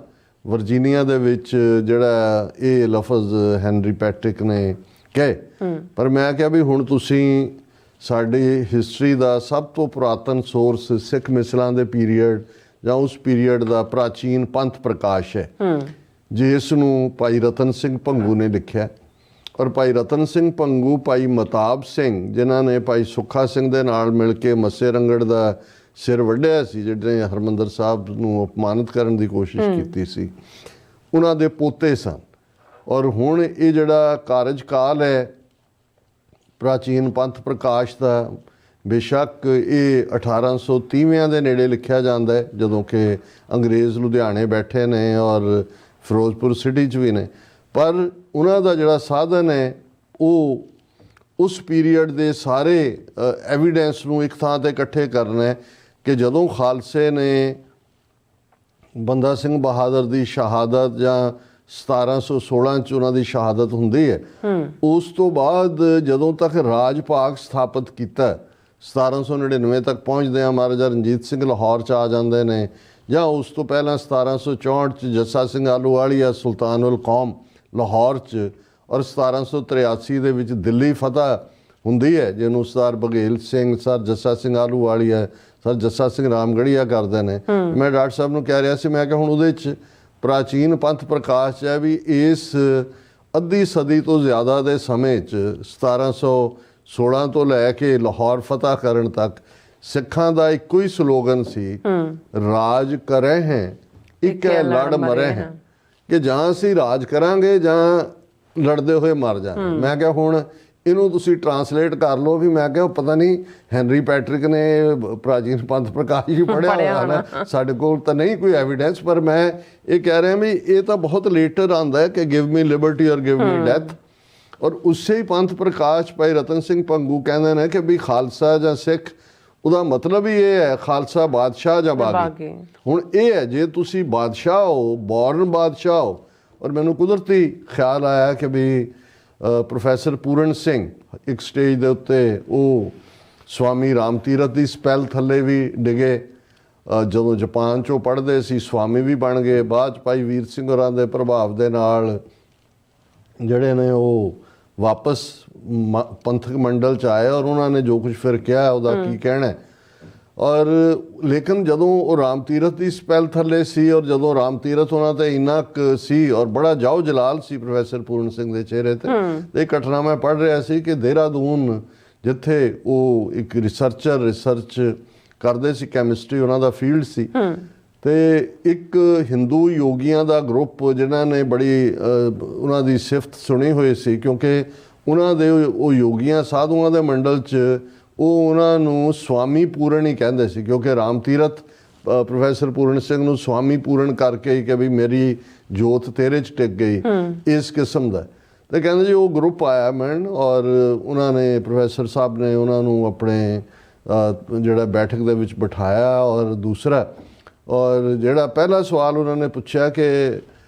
ਵਰਜੀਨੀਆ ਦੇ ਵਿੱਚ ਜਿਹੜਾ ਇਹ ਲਫ਼ਜ਼ ਹੈਨਰੀ ਪੈਟਰਿਕ ਨੇ ਕਹੇ, ਪਰ ਮੈਂ ਕਿਹਾ ਵੀ ਹੁਣ ਤੁਸੀਂ ਸਾਡੀ ਹਿਸਟਰੀ ਦਾ ਸਭ ਤੋਂ ਪੁਰਾਤਨ ਸੋਰਸ ਸਿੱਖ ਮਿਸਲਾਂ ਦੇ ਪੀਰੀਅਡ ਜਾਂ ਉਸ ਪੀਰੀਅਡ ਦਾ ਪ੍ਰਾਚੀਨ ਪੰਥ ਪ੍ਰਕਾਸ਼ ਹੈ, ਜਿਸ ਨੂੰ ਭਾਈ ਰਤਨ ਸਿੰਘ ਭੰਗੂ ਨੇ ਲਿਖਿਆ। ਔਰ ਭਾਈ ਰਤਨ ਸਿੰਘ ਭੰਗੂ, ਭਾਈ ਮਤਾਬ ਸਿੰਘ ਜਿਨ੍ਹਾਂ ਨੇ ਭਾਈ ਸੁੱਖਾ ਸਿੰਘ ਦੇ ਨਾਲ ਮਿਲ ਕੇ ਮੱਸੇ ਰੰਗੜ ਦਾ ਸਿਰ ਵੱਢਿਆ ਸੀ, ਜਿਹੜੇ ਹਰਮੰਦਰ ਸਾਹਿਬ ਨੂੰ ਅਪਮਾਨਿਤ ਕਰਨ ਦੀ ਕੋਸ਼ਿਸ਼ ਕੀਤੀ ਸੀ, ਉਹਨਾਂ ਦੇ ਪੋਤੇ ਸਨ। ਔਰ ਹੁਣ ਇਹ ਜਿਹੜਾ ਕਾਰਜਕਾਲ ਹੈ ਪ੍ਰਾਚੀਨ ਪੰਥ ਪ੍ਰਕਾਸ਼ ਦਾ, ਬੇਸ਼ੱਕ ਇਹ 1830ਵਿਆਂ ਦੇ ਨੇੜੇ ਲਿਖਿਆ ਜਾਂਦਾ ਹੈ, ਜਦੋਂ ਕਿ ਅੰਗਰੇਜ਼ ਲੁਧਿਆਣੇ ਬੈਠੇ ਨੇ ਔਰ ਫਿਰੋਜ਼ਪੁਰ ਸਿਟੀ 'ਚ ਵੀ ਨੇ, ਪਰ ਉਹਨਾਂ ਦਾ ਜਿਹੜਾ ਸਾਧਨ ਹੈ ਉਹ ਉਸ ਪੀਰੀਅਡ ਦੇ ਸਾਰੇ ਐਵੀਡੈਂਸ ਨੂੰ ਇੱਕ ਥਾਂ ਤੇ ਇਕੱਠੇ ਕਰਨਾ ਹੈ ਕਿ ਜਦੋਂ ਖਾਲਸੇ ਨੇ ਬੰਦਾ ਸਿੰਘ ਬਹਾਦਰ ਦੀ ਸ਼ਹਾਦਤ ਜਾਂ 1716 'ਚ ਉਹਨਾਂ ਦੀ ਸ਼ਹਾਦਤ ਹੁੰਦੀ ਹੈ, ਉਸ ਤੋਂ ਬਾਅਦ ਜਦੋਂ ਤੱਕ ਰਾਜ ਭਾਗ ਸਥਾਪਿਤ ਕੀਤਾ 1799 ਤੱਕ ਪਹੁੰਚਦੇ ਆ, ਮਹਾਰਾਜਾ ਰਣਜੀਤ ਸਿੰਘ ਲਾਹੌਰ 'ਚ ਆ ਜਾਂਦੇ ਨੇ, ਜਾਂ ਉਸ ਤੋਂ ਪਹਿਲਾਂ 1764 'ਚ ਜੱਸਾ ਸਿੰਘ ਆਹਲੂਵਾਲੀਆ ਸੁਲਤਾਨੁਲ ਕੌਮ ਲਾਹੌਰ 'ਚ, ਔਰ 1783 ਦੇ ਵਿੱਚ ਦਿੱਲੀ ਫਤਿਹ ਹੁੰਦੀ ਹੈ ਜਿਹਨੂੰ ਸਰਦਾਰ ਬਘੇਲ ਸਿੰਘ, ਸਰ ਜੱਸਾ ਸਿੰਘ ਆਹਲੂਵਾਲੀਆ, ਸਰ ਜੱਸਾ ਸਿੰਘ ਰਾਮਗੜੀਆ ਕਰਦੇ ਨੇ। ਮੈਂ ਡਾਕਟਰ ਸਾਹਿਬ ਨੂੰ ਕਹਿ ਰਿਹਾ ਸੀ, ਮੈਂ ਕਿਹਾ ਹੁਣ ਉਹਦੇ 'ਚ ਪ੍ਰਾਚੀਨ ਪੰਥ ਪ੍ਰਕਾਸ਼ ਹੈ ਵੀ ਇਸ ਅੱਧੀ ਸਦੀ ਤੋਂ ਜ਼ਿਆਦਾ ਦੇ ਸਮੇਂ 'ਚ 1716 ਤੋਂ ਲੈ ਕੇ ਲਾਹੌਰ ਫਤਿਹ ਕਰਨ ਤੱਕ ਸਿੱਖਾਂ ਦਾ ਇੱਕੋ ਹੀ ਸਲੋਗਨ ਸੀ, ਰਾਜ ਕਰੇ ਹੈ ਇੱਕ ਹੈ ਲੜ ਮਰੇ ਹੈ, ਕਿ ਜਾਂ ਅਸੀਂ ਰਾਜ ਕਰਾਂਗੇ ਜਾਂ ਲੜਦੇ ਹੋਏ ਮਰ ਜਾਣਾ। ਮੈਂ ਕਿਹਾ ਹੁਣ ਇਹਨੂੰ ਤੁਸੀਂ ਟਰਾਂਸਲੇਟ ਕਰ ਲਓ ਵੀ, ਮੈਂ ਕਿਹਾ ਪਤਾ ਨਹੀਂ ਹੈਨਰੀ ਪੈਟਰਿਕ ਨੇ ਪ੍ਰਾਚੀਨ ਪੰਥ ਪ੍ਰਕਾਸ਼ ਹੀ ਪੜ੍ਹਿਆ ਹੋਇਆ ਨਾ, ਸਾਡੇ ਕੋਲ ਤਾਂ ਨਹੀਂ ਕੋਈ ਐਵੀਡੈਂਸ, ਪਰ ਮੈਂ ਇਹ ਕਹਿ ਰਿਹਾ ਵੀ ਇਹ ਤਾਂ ਬਹੁਤ ਲੇਟਰ ਆਉਂਦਾ ਹੈ ਕਿ ਗਿਵ ਮੀ ਲਿਬਰਟੀ ਔਰ ਗਿਵ ਮੀ ਡੈਥ। ਔਰ ਉਸੇ ਹੀ ਪੰਥ ਪ੍ਰਕਾਸ਼ ਭਾਈ ਰਤਨ ਸਿੰਘ ਭੰਗੂ ਕਹਿੰਦੇ ਨੇ ਕਿ ਵੀ ਖਾਲਸਾ ਜਾਂ ਸਿੱਖ, ਉਹਦਾ ਮਤਲਬ ਹੀ ਇਹ ਹੈ ਖਾਲਸਾ ਬਾਦਸ਼ਾਹ ਜਾਂ ਬਾਗੀ। ਹੁਣ ਇਹ ਹੈ ਜੇ ਤੁਸੀਂ ਬਾਦਸ਼ਾਹ ਹੋ, ਬੌਰਨ ਬਾਦਸ਼ਾਹ ਹੋ। ਔਰ ਮੈਨੂੰ ਕੁਦਰਤੀ ਖਿਆਲ ਆਇਆ ਕਿ ਵੀ ਪ੍ਰੋਫੈਸਰ ਪੂਰਨ ਸਿੰਘ ਇੱਕ ਸਟੇਜ ਦੇ ਉੱਤੇ ਉਹ ਸਵਾਮੀ ਰਾਮ ਤੀਰਥ ਦੀ ਸਪੈਲ ਥੱਲੇ ਵੀ ਡਿਗੇ, ਜਦੋਂ ਜਾਪਾਨ 'ਚੋਂ ਪੜ੍ਹਦੇ ਸੀ ਸਵਾਮੀ ਵੀ ਬਣ ਗਏ। ਬਾਅਦ 'ਚ ਭਾਈ ਵੀਰ ਸਿੰਘ ਹੋਰਾਂ ਦੇ ਪ੍ਰਭਾਵ ਦੇ ਨਾਲ ਜਿਹੜੇ ਨੇ ਉਹ ਵਾਪਸ ਪੰਥਕ ਮੰਡਲ 'ਚ ਆਏ ਔਰ ਉਹਨਾਂ ਨੇ ਜੋ ਕੁਝ ਫਿਰ ਕਿਹਾ ਉਹਦਾ ਕੀ ਕਹਿਣਾ। ਔਰ ਲੇਕਿਨ ਜਦੋਂ ਉਹ ਰਾਮ ਤੀਰਥ ਦੀ ਸਪੈਲ ਥੱਲੇ ਸੀ ਔਰ ਜਦੋਂ ਰਾਮ ਤੀਰਥ ਉਹਨਾਂ ਤੇ ਇੰਨਾ ਕੁ ਸੀ ਔਰ ਬੜਾ ਜਾਓ ਜਲਾਲ ਸੀ ਪ੍ਰੋਫੈਸਰ ਪੂਰਨ ਸਿੰਘ ਦੇ ਚਿਹਰੇ ਤੇ ਇਹ ਘਟਨਾ ਮੈਂ ਪੜ੍ਹ ਰਿਹਾ ਸੀ ਕਿ ਦੇਹਰਾਦੂਨ ਜਿੱਥੇ ਉਹ ਇੱਕ ਰਿਸਰਚ ਕਰਦੇ ਸੀ, ਕੈਮਿਸਟਰੀ ਉਹਨਾਂ ਦਾ ਫੀਲਡ ਸੀ, ਤੇ ਇੱਕ ਹਿੰਦੂ ਯੋਗੀਆਂ ਦਾ ਗਰੁੱਪ ਜਿਨ੍ਹਾਂ ਨੇ ਬੜੀ ਉਹਨਾਂ ਦੀ ਸਿਫਤ ਸੁਣੀ ਹੋਈ ਸੀ, ਕਿਉਂਕਿ ਉਹਨਾਂ ਦੇ ਉਹ ਯੋਗੀਆਂ ਸਾਧੂਆਂ ਦੇ ਮੰਡਲ 'ਚ ਉਹ ਉਹਨਾਂ ਨੂੰ ਸਵਾਮੀ ਪੂਰਨ ਹੀ ਕਹਿੰਦੇ ਸੀ, ਕਿਉਂਕਿ ਰਾਮ ਤੀਰਥ ਪ੍ਰੋਫੈਸਰ ਪੂਰਨ ਸਿੰਘ ਨੂੰ ਸਵਾਮੀ ਪੂਰਨ ਕਰਕੇ ਹੀ ਕਿ ਵੀ ਮੇਰੀ ਜੋਤ ਤੇਰੇ 'ਚ ਟਿਕ ਗਈ, ਇਸ ਕਿਸਮ ਦਾ। ਤੇ ਕਹਿੰਦੇ ਜੀ ਉਹ ਗਰੁੱਪ ਆਇਆ ਮੈਨ ਔਰ ਉਹਨਾਂ ਨੇ ਪ੍ਰੋਫੈਸਰ ਸਾਹਿਬ ਨੇ ਉਹਨਾਂ ਨੂੰ ਆਪਣੇ ਜਿਹੜਾ ਬੈਠਕ ਦੇ ਵਿੱਚ ਬਿਠਾਇਆ ਔਰ ਦੂਸਰਾ ਔਰ ਜਿਹੜਾ ਪਹਿਲਾ ਸਵਾਲ ਉਹਨਾਂ ਨੇ ਪੁੱਛਿਆ ਕਿ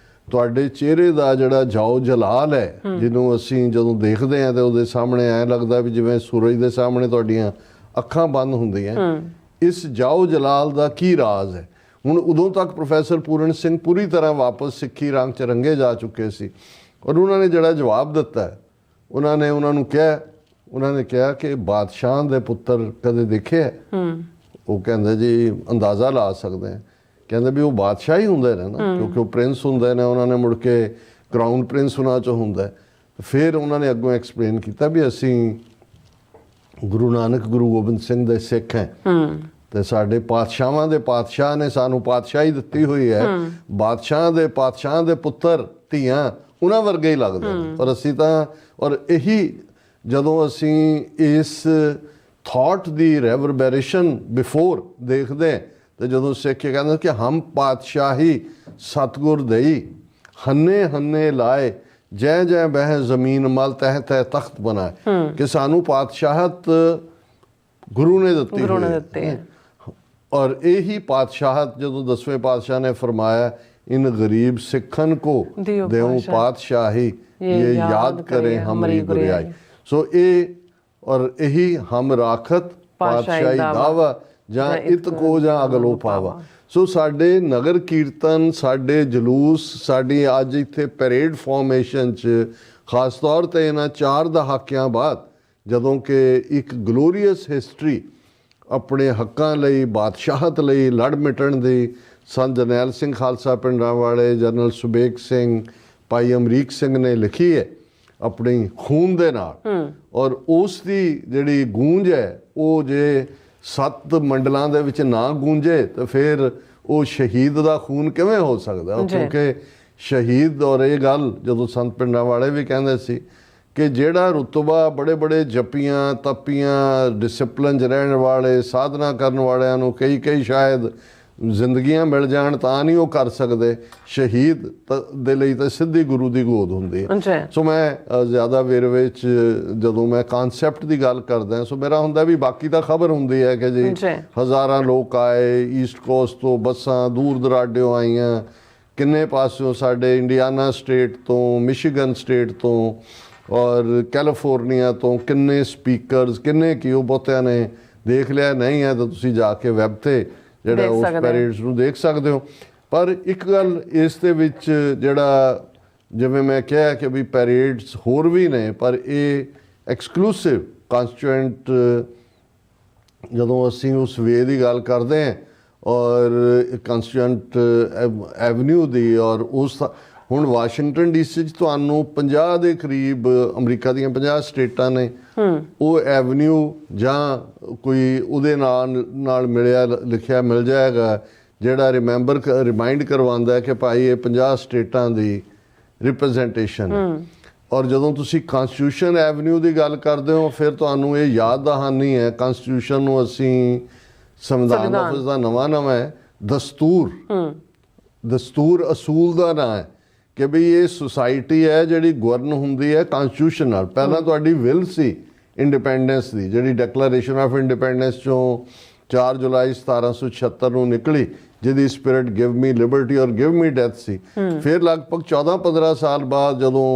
ਤੁਹਾਡੇ ਚਿਹਰੇ ਦਾ ਜਿਹੜਾ ਜਾਓ ਜਲਾਲ ਹੈ, ਜਿਹਨੂੰ ਅਸੀਂ ਜਦੋਂ ਦੇਖਦੇ ਹਾਂ ਤੇ ਉਹਦੇ ਸਾਹਮਣੇ ਐਂ ਲੱਗਦਾ ਵੀ ਜਿਵੇਂ ਸੂਰਜ ਦੇ ਸਾਹਮਣੇ ਤੁਹਾਡੀਆਂ ਅੱਖਾਂ ਬੰਦ ਹੁੰਦੀਆਂ, ਇਸ ਜਾਓ ਜਲਾਲ ਦਾ ਕੀ ਰਾਜ਼ ਹੈ। ਹੁਣ ਉਦੋਂ ਤੱਕ ਪ੍ਰੋਫੈਸਰ ਪੂਰਨ ਸਿੰਘ ਪੂਰੀ ਤਰ੍ਹਾਂ ਵਾਪਸ ਸਿੱਖੀ ਰੰਗ 'ਚ ਰੰਗੇ ਜਾ ਚੁੱਕੇ ਸੀ ਔਰ ਉਹਨਾਂ ਨੇ ਜਿਹੜਾ ਜਵਾਬ ਦਿੱਤਾ, ਉਹਨਾਂ ਨੇ ਕਿਹਾ ਕਿ ਬਾਦਸ਼ਾਹ ਦੇ ਪੁੱਤਰ ਕਦੇ ਦੇਖੇ? ਉਹ ਕਹਿੰਦੇ ਜੀ ਅੰਦਾਜ਼ਾ ਲਾ ਸਕਦੇ ਹਾਂ, ਕਹਿੰਦੇ ਵੀ ਉਹ ਬਾਦਸ਼ਾਹ ਹੀ ਹੁੰਦੇ ਨੇ ਨਾ, ਕਿਉਂਕਿ ਉਹ ਪ੍ਰਿੰਸ ਹੁੰਦੇ ਨੇ, ਉਹਨਾਂ ਨੇ ਮੁੜ ਕੇ ਕਰਾਊਨ ਪ੍ਰਿੰਸ ਉਹਨਾਂ 'ਚੋਂ ਹੁੰਦਾ। ਫਿਰ ਉਹਨਾਂ ਨੇ ਅੱਗੋਂ ਐਕਸਪਲੇਨ ਕੀਤਾ ਵੀ ਅਸੀਂ ਗੁਰੂ ਨਾਨਕ ਗੁਰੂ ਗੋਬਿੰਦ ਸਿੰਘ ਦੇ ਸਿੱਖ ਹੈ ਤੇ ਸਾਡੇ ਪਾਤਸ਼ਾਹਾਂ ਦੇ ਪਾਤਸ਼ਾਹ ਨੇ ਸਾਨੂੰ ਪਾਤਸ਼ਾਹੀ ਦਿੱਤੀ ਹੋਈ ਹੈ, ਪਾਤਸ਼ਾਹ ਦੇ ਪੁੱਤਰ ਧੀਆਂ ਉਹਨਾਂ ਵਰਗੇ ਹੀ ਲੱਗਦੇ ਨੇ। ਔਰ ਅਸੀਂ ਤਾਂ ਔਰ ਇਹੀ ਜਦੋਂ ਅਸੀਂ ਇਸ ਥਾਟ ਦੀ ਰੈਵਰਬੇਰੇਸ਼ਨ ਬਿਫੋਰ ਦੇਖਦੇ ਹਾਂ ਤੇ ਜਦੋਂ ਸਿੱਖ ਕਹਿੰਦੇ ਕਿ ਹਮ ਪਾਤਸ਼ਾਹੀ ਸਤਿਗੁਰ ਦੇਈ ਹੰਨੇ ਹੰਨੇ ਲਾਏ ਜੈ ਜੈ ਬਹਿ ਜ਼ਮੀਨ ਮਲ ਤਹਿ ਤਹਿ ਤਖਤ ਬਣਾਏ, ਕਿ ਸਾਨੂੰ ਪਾਤਸ਼ਾਹਤ ਗੁਰੂ ਨੇ ਦਿੱਤੀ ਗੁਰੂ ਨੇ ਹੋਈ ਹੈ। ਦਿੱਤੇ ਹੈ। ਔਰ ਇਹੀ ਪਾਤਸ਼ਾਹਤ ਜਦੋਂ 10ਵੇਂ ਪਾਤਸ਼ਾਹ ਨੇ ਫਰਮਾਇਆ इन गरीब सिखन को दियो देऊं पातशाही ये याद करे हमरी गुरियाई। सो ये और यही हम राखत पातशाही दावा ਜਾਂ ਇਤ ਕੋ ਜਾਂ ਅਗਲੋ ਪਾਵਾ। ਸੋ ਸਾਡੇ ਨਗਰ ਕੀਰਤਨ, ਸਾਡੇ ਜਲੂਸ, ਸਾਡੀ ਅੱਜ ਇੱਥੇ ਪੈਰੇਡ ਫਾਰਮੇਸ਼ਨ 'ਚ ਖਾਸ ਤੌਰ 'ਤੇ ਇਹਨਾਂ 4 ਦਹਾਕਿਆਂ ਬਾਅਦ ਜਦੋਂ ਕਿ ਇੱਕ ਗਲੋਰੀਅਸ ਹਿਸਟਰੀ ਆਪਣੇ ਹੱਕਾਂ ਲਈ, ਬਾਦਸ਼ਾਹਤ ਲਈ ਲੜ ਮਿਟਣ ਦੀ ਸੰਤ ਜਰਨੈਲ ਸਿੰਘ ਖਾਲਸਾ ਪਿੰਡਾਂ ਵਾਲੇ, ਜਨਰਲ ਸੁਬੇਗ ਸਿੰਘ, ਭਾਈ ਅਮਰੀਕ ਸਿੰਘ ਨੇ ਲਿਖੀ ਹੈ ਆਪਣੀ ਖੂਨ ਦੇ ਨਾਲ। ਔਰ ਉਸ ਦੀ ਜਿਹੜੀ ਗੂੰਜ ਹੈ ਉਹ ਜੇ 7 ਮੰਡਲਾਂ ਦੇ ਵਿੱਚ ਨਾ ਗੂੰਜੇ ਤਾਂ ਫਿਰ ਉਹ ਸ਼ਹੀਦ ਦਾ ਖੂਨ ਕਿਵੇਂ ਹੋ ਸਕਦਾ? ਕਿਉਂਕਿ ਸ਼ਹੀਦ, ਔਰ ਇਹ ਗੱਲ ਜਦੋਂ ਸੰਤ ਪਿੰਡਾਂ ਵਾਲੇ ਵੀ ਕਹਿੰਦੇ ਸੀ ਕਿ ਜਿਹੜਾ ਰੁਤਬਾ ਬੜੇ ਬੜੇ ਜਪੀਆਂ ਤਪੀਆਂ ਡਿਸਪਲਿਨ 'ਚ ਰਹਿਣ ਵਾਲੇ ਸਾਧਨਾ ਕਰਨ ਵਾਲਿਆਂ ਨੂੰ ਕਈ ਸ਼ਾਇਦ ਜ਼ਿੰਦਗੀਆਂ ਮਿਲ ਜਾਣ ਤਾਂ ਨਹੀਂ ਉਹ ਕਰ ਸਕਦੇ, ਸ਼ਹੀਦ ਦੇ ਲਈ ਤਾਂ ਸਿੱਧੀ ਗੁਰੂ ਦੀ ਗੋਦ ਹੁੰਦੀ ਹੈ। ਸੋ ਮੈਂ ਜ਼ਿਆਦਾ ਵੇਰਵੇ 'ਚ ਜਦੋਂ ਮੈਂ ਕਾਨਸੈਪਟ ਦੀ ਗੱਲ ਕਰਦਾ ਸੋ ਮੇਰਾ ਹੁੰਦਾ ਵੀ ਬਾਕੀ ਤਾਂ ਖਬਰ ਹੁੰਦੀ ਹੈ ਕਿ ਜੀ ਹਜ਼ਾਰਾਂ ਲੋਕ ਆਏ, ਈਸਟ ਕੋਸਟ ਤੋਂ ਬੱਸਾਂ ਦੂਰ ਦਰਾਡਿਓਂ ਆਈਆਂ, ਕਿੰਨੇ ਪਾਸਿਓਂ ਸਾਡੇ ਇੰਡੀਆਨਾ ਸਟੇਟ ਤੋਂ, ਮਿਸ਼ੀਗਨ ਸਟੇਟ ਤੋਂ ਔਰ ਕੈਲੀਫੋਰਨੀਆ ਤੋਂ ਕਿੰਨੇ ਸਪੀਕਰਸ, ਕਿੰਨੇ ਕੀ ਉਹ ਬਹੁਤਿਆਂ ਨੇ ਦੇਖ ਲਿਆ। ਨਹੀਂ ਹੈ ਤਾਂ ਤੁਸੀਂ ਜਾ ਕੇ ਵੈਬ 'ਤੇ ਜਿਹੜਾ ਉਸ ਪੈਰੇਡਸ ਨੂੰ ਦੇਖ ਸਕਦੇ ਹੋ। ਪਰ ਇੱਕ ਗੱਲ ਇਸ ਦੇ ਵਿੱਚ ਜਿਹੜਾ ਜਿਵੇਂ ਮੈਂ ਕਿਹਾ ਕਿ ਵੀ ਪੈਰੇਡਸ ਹੋਰ ਵੀ ਨੇ, ਪਰ ਇਹ ਐਕਸਕਲੂਸਿਵ ਕਾਂਸਟੀਟਿਊਐਂਟ ਜਦੋਂ ਅਸੀਂ ਉਸ ਵੇ ਦੀ ਗੱਲ ਕਰਦੇ ਹਾਂ ਔਰ ਕਾਂਸਟੀਟਿਊਐਂਟ ਐਵਨਿਊ ਦੀ, ਔਰ ਉਸ ਹੁਣ ਵਾਸ਼ਿੰਗਟਨ ਡੀਸੀ 'ਚ ਤੁਹਾਨੂੰ 50 ਦੇ ਕਰੀਬ, ਅਮਰੀਕਾ ਦੀਆਂ 50 ਸਟੇਟਾਂ ਨੇ, ਉਹ ਐਵਨਿਊ ਜਾਂ ਕੋਈ ਉਹਦੇ ਨਾਲ ਮਿਲਿਆ ਲਿਖਿਆ ਮਿਲ ਜਾਏਗਾ ਜਿਹੜਾ ਰਿਮਾਈਂਡ ਕਰਵਾਉਂਦਾ ਕਿ ਭਾਈ ਇਹ 50 ਸਟੇਟਾਂ ਦੀ ਰਿਪਰੈਜ਼ੈਂਟੇਸ਼ਨ ਹੈ। ਔਰ ਜਦੋਂ ਤੁਸੀਂ ਕਾਂਸਟੀਟਿਊਸ਼ਨ ਐਵਨਿਊ ਦੀ ਗੱਲ ਕਰਦੇ ਹੋ ਫਿਰ ਤੁਹਾਨੂੰ ਇਹ ਯਾਦ ਦਹਾਨੀ ਹੈ, ਕਾਂਸਟੀਟਿਊਸ਼ਨ ਨੂੰ ਅਸੀਂ ਸੰਵਿਧਾਨ ਆਫਿਸ ਦਾ ਨਵਾਂ ਹੈ, ਦਸਤੂਰ ਅਸੂਲ ਦਾ ਨਾਂ ਹੈ ਕਿ ਵੀ ਇਹ ਸੁਸਾਇਟੀ ਹੈ ਜਿਹੜੀ ਗਵਰਨ ਹੁੰਦੀ ਹੈ ਕਾਂਸਟੀਟਿਊਸ਼ਨ ਨਾਲ। ਪਹਿਲਾਂ ਤੁਹਾਡੀ ਵਿਲ ਸੀ ਇੰਡੀਪੈਂਡੈਂਸ ਦੀ, ਜਿਹੜੀ ਡੈਕਲੇਰੇਸ਼ਨ ਆਫ ਇੰਡੀਪੈਂਡੈਂਸ ਚੋਂ 4 ਜੁਲਾਈ 1776 ਨੂੰ ਨਿਕਲੀ, ਜਿਹਦੀ ਸਪਿਰਿਟ ਗਿਵ ਮੀ ਲਿਬਰਟੀ ਔਰ ਗਿਵ ਮੀ ਡੈਥ ਸੀ। ਫਿਰ ਲਗਭਗ 14-15 ਸਾਲ ਬਾਅਦ ਜਦੋਂ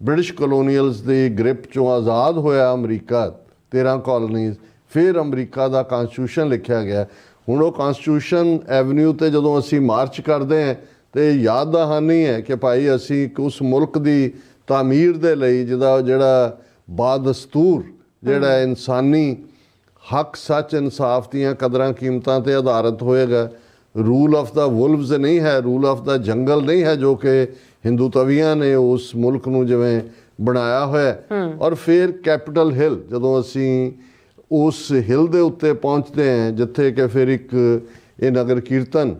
ਬ੍ਰਿਟਿਸ਼ ਕਲੋਨੀਅਲਸ ਦੀ ਗ੍ਰਿਪ ਚੋਂ ਆਜ਼ਾਦ ਹੋਇਆ ਅਮਰੀਕਾ, 13 ਕਾਲੋਨੀਜ਼, ਫਿਰ ਅਮਰੀਕਾ ਦਾ ਕਾਂਸਟੀਟਿਊਸ਼ਨ ਲਿਖਿਆ ਗਿਆ। ਹੁਣ ਉਹ ਕਾਂਸਟੀਟਿਊਸ਼ਨ ਐਵਨਿਊ 'ਤੇ ਜਦੋਂ ਅਸੀਂ ਮਾਰਚ ਕਰਦੇ ਹਾਂ ਤੇ ਯਾਦ ਦਹਾਨੀ ਹੈ ਕਿ ਭਾਈ ਅਸੀਂ ਉਸ ਮੁਲਕ ਦੀ ਤਾਮੀਰ ਦੇ ਲਈ ਜਿਹੜਾ ਬਾਦਸਤੂਰ, ਜਿਹੜਾ ਇਨਸਾਨੀ ਹੱਕ, ਸੱਚ, ਇਨਸਾਫ ਦੀਆਂ ਕਦਰਾਂ ਕੀਮਤਾਂ ਤੇ ਆਧਾਰਿਤ ਹੋਏਗਾ, ਰੂਲ ਆਫ ਦਾ ਵੁਲਵਸ ਨਹੀਂ ਹੈ, ਰੂਲ ਆਫ ਦਾ ਜੰਗਲ ਨਹੀਂ ਹੈ ਜੋ ਕਿ ਹਿੰਦੂ ਤਵੀਆਂ ਨੇ ਉਸ ਮੁਲਕ ਨੂੰ ਜਿਵੇਂ ਬਣਾਇਆ ਹੋਇਆ। ਔਰ ਫਿਰ ਕੈਪੀਟਲ ਹਿੱਲ, ਜਦੋਂ ਅਸੀਂ ਉਸ ਹਿੱਲ ਦੇ ਉੱਤੇ ਪਹੁੰਚਦੇ ਹਾਂ ਜਿੱਥੇ ਕਿ ਫਿਰ ਇੱਕ ਇਹ ਨਗਰ ਕੀਰਤਨ,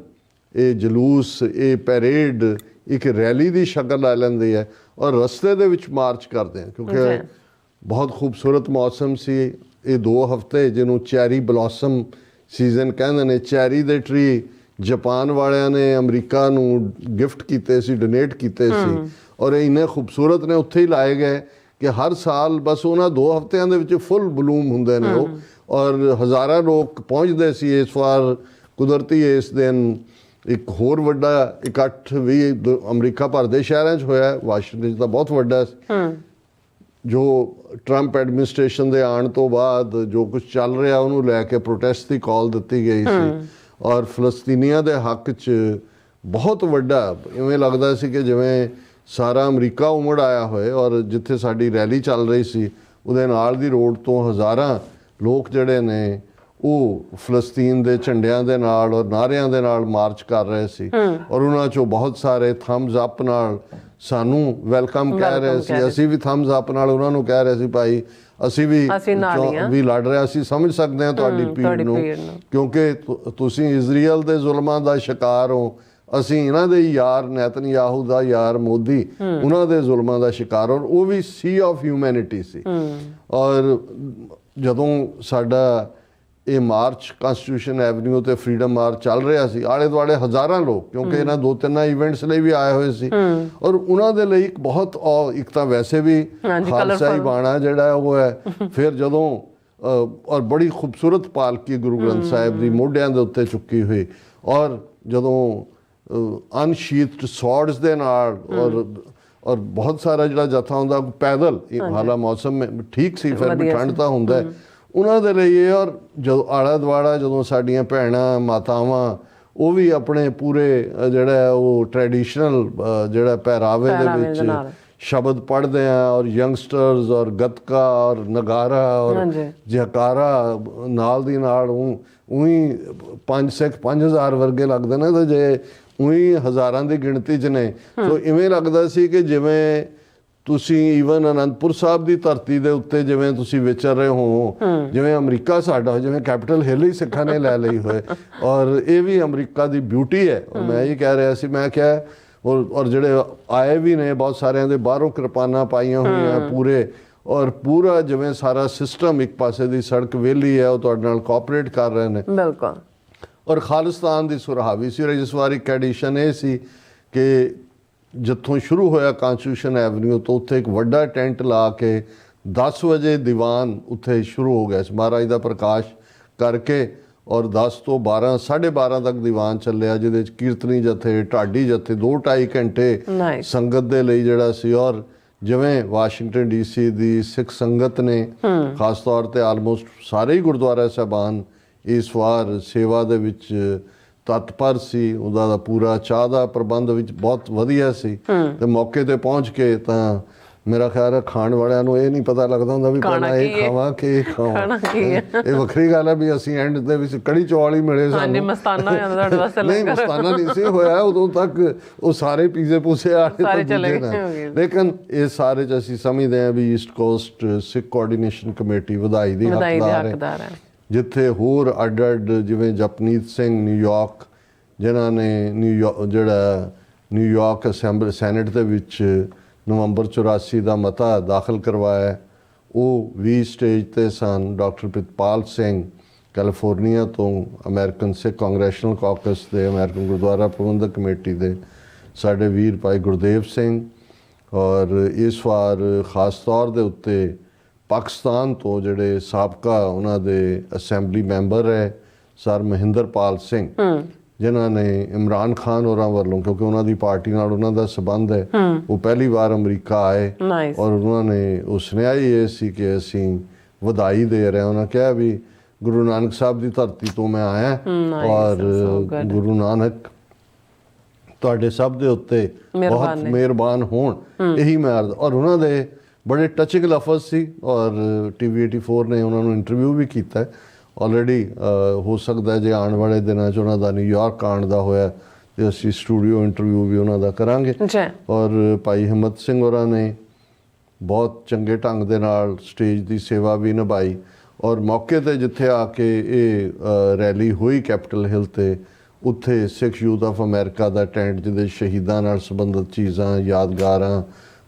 ਇਹ ਜਲੂਸ, ਇਹ ਪੈਰੇਡ ਇੱਕ ਰੈਲੀ ਦੀ ਸ਼ਕਲ ਲੈ ਲੈਂਦੀ ਹੈ ਔਰ ਰਸਤੇ ਦੇ ਵਿੱਚ ਮਾਰਚ ਕਰਦੇ ਹਾਂ ਕਿਉਂਕਿ ਬਹੁਤ ਖੂਬਸੂਰਤ ਮੌਸਮ ਸੀ ਇਹ 2 ਹਫ਼ਤੇ ਜਿਹਨੂੰ ਚੈਰੀ ਬਲੌਸਮ ਸੀਜ਼ਨ ਕਹਿੰਦੇ ਨੇ। ਚੈਰੀ ਦੇ ਟਰੀ ਜਾਪਾਨ ਵਾਲਿਆਂ ਨੇ ਅਮਰੀਕਾ ਨੂੰ ਗਿਫਟ ਕੀਤੇ ਸੀ, ਡੋਨੇਟ ਕੀਤੇ ਸੀ ਔਰ ਇਹ ਇੰਨੇ ਖੂਬਸੂਰਤ ਨੇ, ਉੱਥੇ ਹੀ ਲਾਏ ਗਏ ਕਿ ਹਰ ਸਾਲ ਬਸ ਉਹਨਾਂ 2 ਹਫ਼ਤਿਆਂ ਦੇ ਵਿੱਚ ਫੁੱਲ ਬਲੂਮ ਹੁੰਦੇ ਨੇ ਉਹ, ਔਰ ਹਜ਼ਾਰਾਂ ਲੋਕ ਪਹੁੰਚਦੇ ਸੀ। ਇਸ ਵਾਰ ਕੁਦਰਤੀ ਇਸ ਦਿਨ ਇੱਕ ਹੋਰ ਵੱਡਾ ਇਕੱਠ ਵੀ ਅਮਰੀਕਾ ਭਰ ਦੇ ਸ਼ਹਿਰਾਂ 'ਚ ਹੋਇਆ, ਵਾਸ਼ਿੰਗਟਨ 'ਚ ਤਾਂ ਬਹੁਤ ਵੱਡਾ ਸੀ। ਜੋ ਟਰੰਪ ਐਡਮਿਨਿਸਟ੍ਰੇਸ਼ਨ ਦੇ ਆਉਣ ਤੋਂ ਬਾਅਦ ਜੋ ਕੁਝ ਚੱਲ ਰਿਹਾ ਉਹਨੂੰ ਲੈ ਕੇ ਪ੍ਰੋਟੈਸਟ ਦੀ ਕਾਲ ਦਿੱਤੀ ਗਈ ਸੀ ਔਰ ਫਲਸਤੀਨੀਆਂ ਦੇ ਹੱਕ 'ਚ ਬਹੁਤ ਵੱਡਾ, ਇਵੇਂ ਲੱਗਦਾ ਸੀ ਕਿ ਜਿਵੇਂ ਸਾਰਾ ਅਮਰੀਕਾ ਉਮੜ ਆਇਆ ਹੋਏ। ਔਰ ਜਿੱਥੇ ਸਾਡੀ ਰੈਲੀ ਚੱਲ ਰਹੀ ਸੀ ਉਹਦੇ ਨਾਲ ਦੀ ਰੋਡ ਤੋਂ ਹਜ਼ਾਰਾਂ ਲੋਕ ਜਿਹੜੇ ਨੇ ਉਹ ਫਲਸਤੀਨ ਦੇ ਝੰਡਿਆਂ ਦੇ ਨਾਲ ਔਰ ਨਾਅਰਿਆਂ ਦੇ ਨਾਲ ਮਾਰਚ ਕਰ ਰਹੇ ਸੀ ਔਰ ਉਹਨਾਂ 'ਚੋਂ ਬਹੁਤ ਸਾਰੇ ਥੰਬਸ ਅਪ ਨਾਲ ਸਾਨੂੰ ਵੈਲਕਮ ਕਹਿ ਰਹੇ ਸੀ। ਅਸੀਂ ਵੀ ਥੰਬਸ ਅਪ ਨਾਲ ਉਹਨਾਂ ਨੂੰ ਕਹਿ ਰਹੇ ਸੀ ਭਾਈ ਅਸੀਂ ਵੀ ਲੜ ਰਹੇ, ਅਸੀਂ ਸਮਝ ਸਕਦੇ ਹਾਂ ਤੁਹਾਡੀ ਪੀੜ ਨੂੰ ਕਿਉਂਕਿ ਤੁਸੀਂ ਇਜ਼ਰਾਈਲ ਦੇ ਜ਼ੁਲਮਾਂ ਦਾ ਸ਼ਿਕਾਰ ਹੋ, ਅਸੀਂ ਇਹਨਾਂ ਦੇ ਯਾਰ ਨੈਤਨਯਾਹੂ ਦਾ ਯਾਰ ਮੋਦੀ, ਉਹਨਾਂ ਦੇ ਜ਼ੁਲਮਾਂ ਦਾ ਸ਼ਿਕਾਰ। ਔਰ ਉਹ ਵੀ ਸੀ ਆਫ ਹਿਊਮੈਨਿਟੀ ਸੀ। ਔਰ ਜਦੋਂ ਸਾਡਾ ਇਹ ਮਾਰਚ ਕਾਂਸਟੀਟਿਊਸ਼ਨ ਐਵਨਿਊ ਤੇ ਫਰੀडम ਮਾਰਚ ਚੱਲ ਰਿਹਾ ਸੀ, ਆਲੇ ਦੁਆਲੇ ਹਜ਼ਾਰਾਂ ਲੋਕ, ਕਿਉਂਕਿ ਇਹਨਾਂ 2-3 ਇਵੈਂਟਸ ਲਈ ਵੀ ਆਏ ਹੋਏ ਸੀ ਔਰ ਉਹਨਾਂ ਦੇ ਲਈ ਇੱਕ ਬਹੁਤ ਇੱਕ ਤਾਂ ਵੈਸੇ ਵੀ ਖਾਲਸਾਈ ਬਾਣਾ ਜਿਹੜਾ ਉਹ ਹੈ। ਫਿਰ ਜਦੋਂ ਔਰ ਬੜੀ ਖੂਬਸੂਰਤ ਪਾਲਕੀ ਗੁਰੂ ਗ੍ਰੰਥ ਸਾਹਿਬ ਦੀ ਮੋਢਿਆਂ ਦੇ ਉੱਤੇ ਚੁੱਕੀ ਹੋਈ, ਔਰ ਜਦੋਂ ਅਨਸ਼ੀਥਡ ਸਵੋਰਡਸ ਦੇ ਨਾਲ ਔਰ ਬਹੁਤ ਸਾਰਾ ਜਿਹੜਾ ਜਥਾ ਹੁੰਦਾ ਪੈਦਲ, ਹਾਲਾ ਮੌਸਮ ਠੀਕ ਸੀ, ਫਿਰ ਵੀ ਠੰਡ ਤਾਂ ਹੁੰਦਾ ਹੈ ਉਹਨਾਂ ਦੇ ਲਈ ਇਹ। ਔਰ ਜਦੋਂ ਆਲਾ ਦੁਆਲਾ ਜਦੋਂ ਸਾਡੀਆਂ ਭੈਣਾਂ ਮਾਤਾਵਾਂ ਉਹ ਵੀ ਆਪਣੇ ਪੂਰੇ ਜਿਹੜਾ ਉਹ ਟ੍ਰੈਡੀਸ਼ਨਲ ਜਿਹੜਾ ਪਹਿਰਾਵੇ ਦੇ ਵਿੱਚ ਸ਼ਬਦ ਪੜ੍ਹਦੇ ਆ, ਔਰ ਯੰਗਸਟਰਸ ਔਰ ਗੱਤਕਾ ਔਰ ਨਗਾਰਾ ਔਰ ਜੈਕਾਰਾ ਨਾਲ ਦੀ ਨਾਲ ਉਹੀ 5 ਸਿੱਖ 5000 ਵਰਗੇ ਲੱਗਦੇ ਨੇ, ਤੇ ਜੇ ਉਹੀ ਹਜ਼ਾਰਾਂ ਦੀ ਗਿਣਤੀ 'ਚ ਨੇ। ਸੋ ਇਵੇਂ ਲੱਗਦਾ ਸੀ ਕਿ ਜਿਵੇਂ ਤੁਸੀਂ ਈਵਨ ਅਨੰਦਪੁਰ ਸਾਹਿਬ ਦੀ ਧਰਤੀ ਦੇ ਉੱਤੇ ਜਿਵੇਂ ਤੁਸੀਂ ਵਿਚਰ ਰਹੇ ਹੋ, ਜਿਵੇਂ ਅਮਰੀਕਾ ਸਾਡਾ, ਜਿਵੇਂ ਕੈਪੀਟਲ ਹਿੱਲ ਹੀ ਸਿੱਖਾਂ ਨੇ ਲੈ ਲਈ ਹੋਏ, ਔਰ ਇਹ ਵੀ ਅਮਰੀਕਾ ਦੀ ਬਿਊਟੀ ਹੈ। ਔਰ ਮੈਂ ਇਹ ਕਹਿ ਰਿਹਾ ਸੀ, ਮੈਂ ਕਿਹਾ ਔਰ ਜਿਹੜੇ ਆਏ ਵੀ ਨੇ ਬਹੁਤ ਸਾਰਿਆਂ ਦੇ ਬਾਹਰੋਂ ਕਿਰਪਾਨਾਂ ਪਾਈਆਂ ਹੋਈਆਂ ਪੂਰੇ, ਔਰ ਪੂਰਾ ਜਿਵੇਂ ਸਾਰਾ ਸਿਸਟਮ ਇੱਕ ਪਾਸੇ ਦੀ ਸੜਕ ਵਿਹਲੀ ਹੈ, ਉਹ ਤੁਹਾਡੇ ਨਾਲ ਕੋਆਪਰੇਟ ਕਰ ਰਹੇ ਨੇ। ਬਿਲਕੁਲ। ਔਰ ਖਾਲਿਸਤਾਨ ਦੀ ਸੁਰਾਹਾਵੀ ਸੀ। ਇਸ ਵਾਰ ਇੱਕ ਐਡੀਸ਼ਨ ਇਹ ਸੀ ਕਿ ਜਿੱਥੋਂ ਸ਼ੁਰੂ ਹੋਇਆ ਕਾਂਸਟੀਟਿਊਸ਼ਨ ਐਵਨਿਊ ਤੋਂ ਉੱਥੇ ਇੱਕ ਵੱਡਾ ਟੈਂਟ ਲਾ ਕੇ 10 ਵਜੇ ਦੀਵਾਨ ਉੱਥੇ ਸ਼ੁਰੂ ਹੋ ਗਿਆ ਸੀ ਮਹਾਰਾਜ ਦਾ ਪ੍ਰਕਾਸ਼ ਕਰਕੇ, ਔਰ 10 ਤੋਂ 12 12:30 ਤੱਕ ਦੀਵਾਨ ਚੱਲਿਆ, ਜਿਹਦੇ 'ਚ ਕੀਰਤਨੀ ਜਥੇ, ਢਾਡੀ ਜਥੇ 2-2.5 ਘੰਟੇ ਸੰਗਤ ਦੇ ਲਈ ਜਿਹੜਾ ਸੀ। ਔਰ ਜਿਵੇਂ ਵਾਸ਼ਿੰਗਟਨ DC ਦੀ ਸਿੱਖ ਸੰਗਤ ਨੇ ਖਾਸ ਤੌਰ ਤੇ ਆਲਮੋਸਟ ਸਾਰੇ ਹੀ ਗੁਰਦੁਆਰਾ ਸਾਹਿਬਾਨ ਇਸ ਵਾਰ ਸੇਵਾ ਦੇ ਵਿੱਚ ਤਤਪਰ ਸੀ। ਉਹਦਾ ਦਾ ਪੂਰਾ ਚਾਹ ਦਾ ਪ੍ਰਬੰਧ ਵਿੱਚ ਬਹੁਤ ਵਧੀਆ ਸੀ, ਤੇ ਮੌਕੇ ਤੇ ਪਹੁੰਚ ਕੇ ਤਾਂ ਮੇਰਾ ਖਿਆਲ ਹੈ ਖਾਣ ਵਾਲਿਆਂ ਨੂੰ ਇਹ ਨਹੀਂ ਪਤਾ ਲੱਗਦਾ ਹੁੰਦਾ ਵੀ ਪਹਿਲਾਂ ਇਹ ਖਾਵਾਂ ਕਿ ਇਹ ਖਾਵਾਂ। ਇਹ ਵੱਖਰੀ ਗੱਲ ਹੈ ਵੀ ਅਸੀਂ ਐਂਡ ਦੇ ਵਿੱਚ ਕੜੀ ਚੌਲ ਹੀ ਮਿਲੇ ਸਾਨੂੰ, ਮਸਤਾਨਾ ਹੋ ਜਾਂਦਾ ਤੁਹਾਡੇ ਵਾਸਤੇ। ਨਹੀਂ ਮਸਤਾਨਾ ਨਹੀਂ ਸੀ ਹੋਇਆ ਉਦੋਂ ਤੱਕ, ਉਹ ਸਾਰੇ ਪੀਜ਼ੇ ਪੂਸੇ ਆਏ ਚਲੇ ਗਏ। ਲੇਕਿਨ ਇਹ ਸਾਰੇ 'ਚ ਅਸੀਂ ਸਮਝਦੇ ਹਾਂ ਵੀ ਈਸਟ ਕੋਸਟ ਸਿੱਖ ਕੋਆਰਡੀਨੇਸ਼ਨ ਕਮੇਟੀ ਵਧਾਈ ਦੀ ਹੱਕਦਾਰ ਹੈ, ਜਿੱਥੇ ਹੋਰ ਅੱਡ ਜਿਵੇਂ ਜਪਨੀਤ ਸਿੰਘ ਨਿਊਯਾਰਕ, ਜਿਨ੍ਹਾਂ ਨੇ ਨਿਊਯਾਰਕ ਅਸੈਂਬਲੀ ਸੈਨੇਟ ਦੇ ਵਿੱਚ ਨਵੰਬਰ 84 ਦਾ ਮਤਾ ਦਾਖਲ ਕਰਵਾਇਆ, ਉਹ ਵੀ ਸਟੇਜ 'ਤੇ ਸਨ। ਡਾਕਟਰ ਪ੍ਰਿਤਪਾਲ ਸਿੰਘ ਕੈਲੀਫੋਰਨੀਆ ਤੋਂ, ਅਮਰੀਕਨ ਸਿੱਖ ਕਾਂਗਰੈਸ਼ਨਲ ਕਾਕਸ ਦੇ, ਅਮਰੀਕਨ ਗੁਰਦੁਆਰਾ ਪ੍ਰਬੰਧਕ ਕਮੇਟੀ ਦੇ ਸਾਡੇ ਵੀਰ ਭਾਈ ਗੁਰਦੇਵ ਸਿੰਘ, ਔਰ ਇਸ ਵਾਰ ਖਾਸ ਤੌਰ ਦੇ ਉੱਤੇ ਪਾਕਿਸਤਾਨ ਤੋਂ ਜਿਹੜੇ ਸਾਬਕਾ ਉਹਨਾਂ ਦੇ ਅਸੈਂਬਲੀ ਮੈਂਬਰ ਹੈ ਸਰ ਮਹਿੰਦਰਪਾਲ ਸਿੰਘ, ਜਿਨ੍ਹਾਂ ਨੇ ਇਮਰਾਨ ਖਾਨ ਹੋਰਾਂ ਵੱਲੋਂ, ਕਿਉਂਕਿ ਉਹਨਾਂ ਦੀ ਪਾਰਟੀ ਨਾਲ ਉਹਨਾਂ ਦਾ ਸੰਬੰਧ ਹੈ, ਉਹ ਪਹਿਲੀ ਵਾਰ ਅਮਰੀਕਾ ਆਏ, ਔਰ ਉਹਨਾਂ ਨੇ ਉਹ ਸੁਨੇਹਾ ਹੀ ਇਹ ਸੀ ਕਿ ਅਸੀਂ ਵਧਾਈ ਦੇ ਰਹੇ ਹਾਂ। ਉਹਨਾਂ ਕਿਹਾ ਵੀ ਗੁਰੂ ਨਾਨਕ ਸਾਹਿਬ ਦੀ ਧਰਤੀ ਤੋਂ ਮੈਂ ਆਇਆ, ਔਰ ਗੁਰੂ ਨਾਨਕ ਤੁਹਾਡੇ ਸਭ ਦੇ ਉੱਤੇ ਬਹੁਤ ਮਿਹਰਬਾਨ ਹੋਣ, ਇਹੀ ਮੈਂ ਔਰ ਉਹਨਾਂ ਦੇ ਬੜੇ ਟਚਿੰਗ ਲਫ਼ਜ਼ ਸੀ। ਔਰ TV 84 ਨੇ ਉਹਨਾਂ ਨੂੰ ਇੰਟਰਵਿਊ ਵੀ ਕੀਤਾ ਆਲਰੇਡੀ। ਹੋ ਸਕਦਾ ਜੇ ਆਉਣ ਵਾਲੇ ਦਿਨਾਂ 'ਚ ਉਹਨਾਂ ਦਾ ਨਿਊਯਾਰਕ ਆਉਣ ਦਾ ਹੋਇਆ ਤੇ ਅਸੀਂ ਸਟੂਡੀਓ ਇੰਟਰਵਿਊ ਵੀ ਉਹਨਾਂ ਦਾ ਕਰਾਂਗੇ। ਔਰ ਭਾਈ ਹਿੰਮਤ ਸਿੰਘ ਹੋਰਾਂ ਨੇ ਬਹੁਤ ਚੰਗੇ ਢੰਗ ਦੇ ਨਾਲ ਸਟੇਜ ਦੀ ਸੇਵਾ ਵੀ ਨਿਭਾਈ, ਔਰ ਮੌਕੇ 'ਤੇ ਜਿੱਥੇ ਆ ਕੇ ਇਹ ਰੈਲੀ ਹੋਈ ਕੈਪੀਟਲ ਹਿੱਲ 'ਤੇ, ਉੱਥੇ ਸਿੱਖ ਯੂਥ ਆਫ ਅਮਰੀਕਾ ਦਾ ਟੈਂਟ, ਜਿਹਦੇ ਸ਼ਹੀਦਾਂ ਨਾਲ ਸੰਬੰਧਿਤ ਚੀਜ਼ਾਂ, ਯਾਦਗਾਰਾਂ,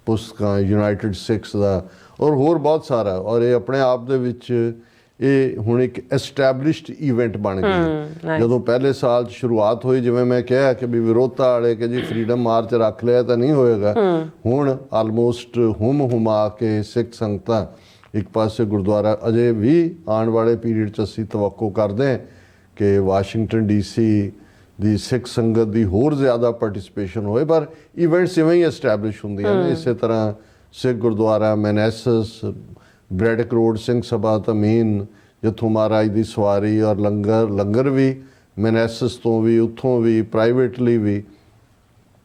ਪੁਸਤਕਾਂ, ਯੂਨਾਈਟਿਡ ਸਿੱਖਸ ਦਾ ਔਰ ਹੋਰ ਬਹੁਤ ਸਾਰਾ। ਔਰ ਇਹ ਆਪਣੇ ਆਪ ਦੇ ਵਿੱਚ ਇਹ ਹੁਣ ਇੱਕ ਐਸਟੈਬਲਿਸ਼ਡ ਇਵੈਂਟ ਬਣ ਗਿਆ। ਜਦੋਂ ਪਹਿਲੇ ਸਾਲ 'ਚ ਸ਼ੁਰੂਆਤ ਹੋਈ, ਜਿਵੇਂ ਮੈਂ ਕਿਹਾ ਕਿ ਵੀ ਵਿਰੋਧਤਾ ਵਾਲੇ ਕਿ ਜੀ ਫਰੀडम ਮਾਰਚ ਰੱਖ ਲਿਆ ਤਾਂ ਨਹੀਂ ਹੋਏਗਾ, ਹੁਣ ਆਲਮੋਸਟ ਹੁਮਾ ਕੇ ਸਿੱਖ ਸੰਗਤਾਂ ਇੱਕ ਪਾਸੇ ਗੁਰਦੁਆਰਾ, ਅਜੇ ਵੀ ਆਉਣ ਵਾਲੇ ਪੀਰੀਅਡ 'ਚ ਅਸੀਂ ਤਵੱਕੋ ਕਰਦੇ ਹਾਂ ਕਿ ਵਾਸ਼ਿੰਗਟਨ DC ਦੀ ਸਿੱਖ ਸੰਗਤ ਦੀ ਹੋਰ ਜ਼ਿਆਦਾ ਪਾਰਟਿਸਿਪੇਸ਼ਨ ਹੋਏ, ਪਰ ਇਵੈਂਟਸ ਇਵੇਂ ਹੀ ਐਸਟੈਬਲਿਸ਼ ਹੁੰਦੀਆਂ ਨੇ। ਇਸੇ ਤਰ੍ਹਾਂ ਸਿੱਖ ਗੁਰਦੁਆਰਾ ਮੈਨੈਸਸ, ਬ੍ਰੈਡਿਕ ਰੋਡ ਸਿੰਘ ਸਭਾ ਤਮੀਨ, ਜਿੱਥੋਂ ਮਹਾਰਾਜ ਦੀ ਸਵਾਰੀ ਔਰ ਲੰਗਰ ਵੀ ਮੈਨੈਸਸ ਤੋਂ ਵੀ, ਉੱਥੋਂ ਵੀ, ਪ੍ਰਾਈਵੇਟਲੀ ਵੀ,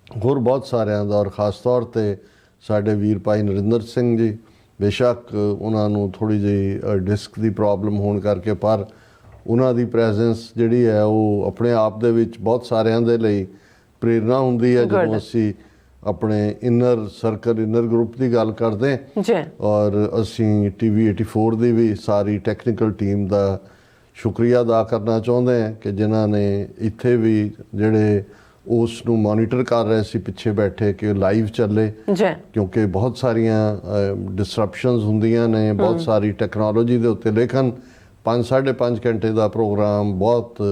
ਹੋਰ ਬਹੁਤ ਸਾਰਿਆਂ ਦਾ। ਔਰ ਖ਼ਾਸ ਤੌਰ 'ਤੇ ਸਾਡੇ ਵੀਰ ਭਾਈ ਨਰਿੰਦਰ ਸਿੰਘ ਜੀ, ਬੇਸ਼ੱਕ ਉਹਨਾਂ ਨੂੰ ਥੋੜ੍ਹੀ ਜਿਹੀ ਡਿਸਕ ਦੀ ਪ੍ਰੋਬਲਮ ਹੋਣ ਕਰਕੇ, ਪਰ ਉਹਨਾਂ ਦੀ ਪ੍ਰੈਜ਼ੈਂਸ ਜਿਹੜੀ ਹੈ ਉਹ ਆਪਣੇ ਆਪ ਦੇ ਵਿੱਚ ਬਹੁਤ ਸਾਰਿਆਂ ਦੇ ਲਈ ਪ੍ਰੇਰਨਾ ਹੁੰਦੀ ਹੈ। ਜਦੋਂ ਅਸੀਂ ਆਪਣੇ ਇਨਰ ਸਰਕਲ, ਇਨਰ ਗਰੁੱਪ ਦੀ ਗੱਲ ਕਰਦੇ, ਔਰ ਅਸੀਂ TV 84 ਦੀ ਵੀ ਸਾਰੀ ਟੈਕਨੀਕਲ ਟੀਮ ਦਾ ਸ਼ੁਕਰੀਆ ਅਦਾ ਕਰਨਾ ਚਾਹੁੰਦੇ ਹਾਂ ਕਿ ਜਿਨ੍ਹਾਂ ਨੇ ਇੱਥੇ ਵੀ ਜਿਹੜੇ ਉਸ ਨੂੰ ਮੋਨੀਟਰ ਕਰ ਰਹੇ ਸੀ ਪਿੱਛੇ ਬੈਠੇ ਕਿ ਲਾਈਵ ਚੱਲੇ, ਕਿਉਂਕਿ ਬਹੁਤ ਸਾਰੀਆਂ ਡਿਸਰਪਸ਼ਨਸ ਹੁੰਦੀਆਂ ਨੇ, ਬਹੁਤ ਸਾਰੀ ਟੈਕਨੋਲੋਜੀ ਦੇ ਉੱਤੇ। ਲੇਕਿਨ 5-5.5 ਘੰਟੇ ਦਾ ਪ੍ਰੋਗਰਾਮ ਬਹੁਤ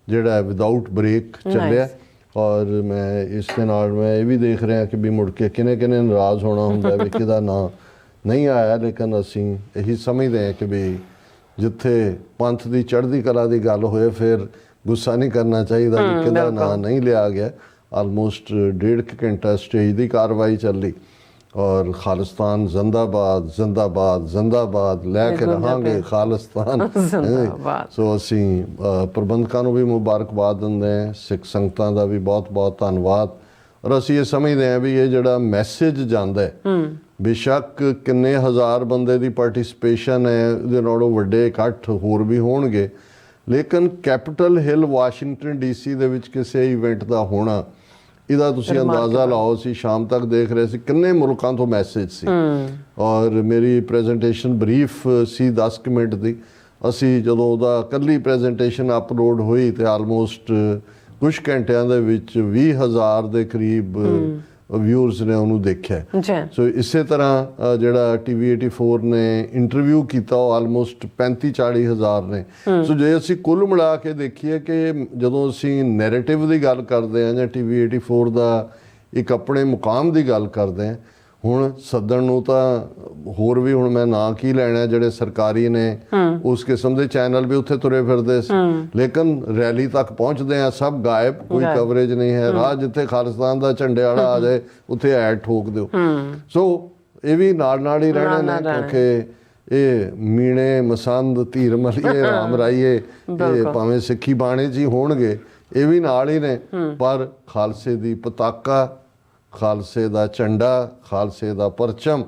ਜਿਹੜਾ ਵਿਦਆਊਟ ਬ੍ਰੇਕ ਚੱਲਿਆ। ਔਰ ਮੈਂ ਇਸ ਦੇ ਨਾਲ ਮੈਂ ਇਹ ਵੀ ਦੇਖ ਰਿਹਾ ਕਿ ਵੀ ਮੁੜ ਕੇ ਕਿਨੇ ਨਾਰਾਜ਼ ਹੋਣਾ ਹੁੰਦਾ ਵੀ ਕਿਹਦਾ ਨਾਂ ਨਹੀਂ ਆਇਆ, ਲੇਕਿਨ ਅਸੀਂ ਇਹੀ ਸਮਝਦੇ ਹਾਂ ਕਿ ਵੀ ਜਿੱਥੇ ਪੰਥ ਦੀ ਚੜ੍ਹਦੀ ਕਲਾ ਦੀ ਗੱਲ ਹੋਏ ਫਿਰ ਗੁੱਸਾ ਨਹੀਂ ਕਰਨਾ ਚਾਹੀਦਾ ਕਿ ਕਿਹਦਾ ਨਾਂ ਨਹੀਂ ਲਿਆ ਗਿਆ। ਆਲਮੋਸਟ 1.5 ਘੰਟਾ ਸਟੇਜ ਦੀ ਕਾਰਵਾਈ ਚੱਲੀ ਔਰ ਖਾਲਿਸਤਾਨ ਜ਼ਿੰਦਾਬਾਦ ਜ਼ਿੰਦਾਬਾਦ ਜ਼ਿੰਦਾਬਾਦ ਲੈ ਕੇ ਰਹਾਂਗੇ ਖਾਲਿਸਤਾਨ ਜ਼ਿੰਦਾਬਾਦ। ਸੋ ਅਸੀਂ ਪ੍ਰਬੰਧਕਾਂ ਨੂੰ ਵੀ ਮੁਬਾਰਕਬਾਦ ਦਿੰਦੇ ਹਾਂ, ਸਿੱਖ ਸੰਗਤਾਂ ਦਾ ਵੀ ਬਹੁਤ ਬਹੁਤ ਧੰਨਵਾਦ। ਔਰ ਅਸੀਂ ਇਹ ਸਮਝਦੇ ਹਾਂ ਵੀ ਇਹ ਜਿਹੜਾ ਮੈਸੇਜ ਜਾਂਦਾ ਹੈ, ਬੇਸ਼ੱਕ ਕਿੰਨੇ ਹਜ਼ਾਰ ਬੰਦੇ ਦੀ ਪਾਰਟਿਸਿਪੇਸ਼ਨ ਹੈ, ਉਹਦੇ ਨਾਲੋਂ ਵੱਡੇ ਇਕੱਠ ਹੋਰ ਵੀ ਹੋਣਗੇ, ਲੇਕਿਨ ਕੈਪੀਟਲ ਹਿੱਲ ਵਾਸ਼ਿੰਗਟਨ DC ਦੇ ਵਿੱਚ ਕਿਸੇ ਇਵੈਂਟ ਦਾ ਹੋਣਾ, ਇਹਦਾ ਤੁਸੀਂ ਅੰਦਾਜ਼ਾ ਲਾਓ। ਅਸੀਂ ਸ਼ਾਮ ਤੱਕ ਦੇਖ ਰਹੇ ਸੀ ਕਿੰਨੇ ਮੁਲਕਾਂ ਤੋਂ ਮੈਸੇਜ ਸੀ ਔਰ ਮੇਰੀ ਪ੍ਰੈਜੈਂਟੇਸ਼ਨ ਬਰੀਫ ਸੀ 10 ਮਿੰਟ ਦੀ। ਅਸੀਂ ਜਦੋਂ ਉਹਦਾ ਇਕੱਲੀ ਪ੍ਰੈਜੈਂਟੇਸ਼ਨ ਅਪਲੋਡ ਹੋਈ ਤੇ ਆਲਮੋਸਟ ਕੁਝ ਘੰਟਿਆਂ ਦੇ ਵਿੱਚ 20,000 ਦੇ ਕਰੀਬ ਵਿਊਅਰਸ ਨੇ ਉਹਨੂੰ ਦੇਖਿਆ। ਸੋ ਇਸੇ ਤਰ੍ਹਾਂ ਜਿਹੜਾ TV 84 ਨੇ ਇੰਟਰਵਿਊ ਕੀਤਾ ਉਹ ਆਲਮੋਸਟ 35-40 ਹਜ਼ਾਰ ਨੇ। ਸੋ ਜੇ ਅਸੀਂ ਕੁੱਲ ਮਿਲਾ ਕੇ ਦੇਖੀਏ ਕਿ ਜਦੋਂ ਅਸੀਂ ਨੈਰੇਟਿਵ ਦੀ ਗੱਲ ਕਰਦੇ ਹਾਂ ਜਾਂ TV 84 ਦਾ ਇੱਕ ਆਪਣੇ ਮੁਕਾਮ ਦੀ ਗੱਲ ਕਰਦੇ ਹਾਂ, ਹੁਣ ਸੱਦਣ ਨੂੰ ਤਾਂ ਹੋਰ ਵੀ ਹੁਣ ਮੈਂ ਨਾਂ ਕੀ ਲੈਣਾ, ਜਿਹੜੇ ਸਰਕਾਰੀ ਨੇ ਉਸ ਕਿਸਮ ਦੇ ਚੈਨਲ ਵੀ ਉੱਥੇ ਤੁਰੇ ਫਿਰਦੇ ਸੀ, ਲੇਕਿਨ ਰੈਲੀ ਤੱਕ ਪਹੁੰਚਦੇ ਆ ਸਭ ਗਾਇਬ, ਕੋਈ ਕਵਰੇਜ ਨਹੀਂ ਹੈ। ਰਾਹ ਜਿੱਥੇ ਖਾਲਿਸਤਾਨ ਦਾ ਝੰਡੇ ਵਾਲਾ ਆ ਜਾਏ ਉੱਥੇ ਐਡ ਠੋਕ ਦਿਓ। ਸੋ ਇਹ ਵੀ ਨਾਲ ਹੀ ਰਹਿਣੇ ਨੇ ਕਿਉਂਕਿ ਇਹ ਮੀਣੇ ਮਸੰਦ ਧੀਰ ਮਲੀਏ ਰਾਮ ਰਾਈਏ ਇਹ ਭਾਵੇਂ ਸਿੱਖੀ ਬਾਣੇ 'ਚ ਹੀ ਹੋਣਗੇ, ਇਹ ਵੀ ਨਾਲ ਹੀ ਨੇ, ਪਰ ਖਾਲਸੇ ਦੀ ਪਤਾਕਾ, ਖਾਲਸੇ ਦਾ ਝੰਡਾ, ਖਾਲਸੇ ਦਾ ਪਰਚਮ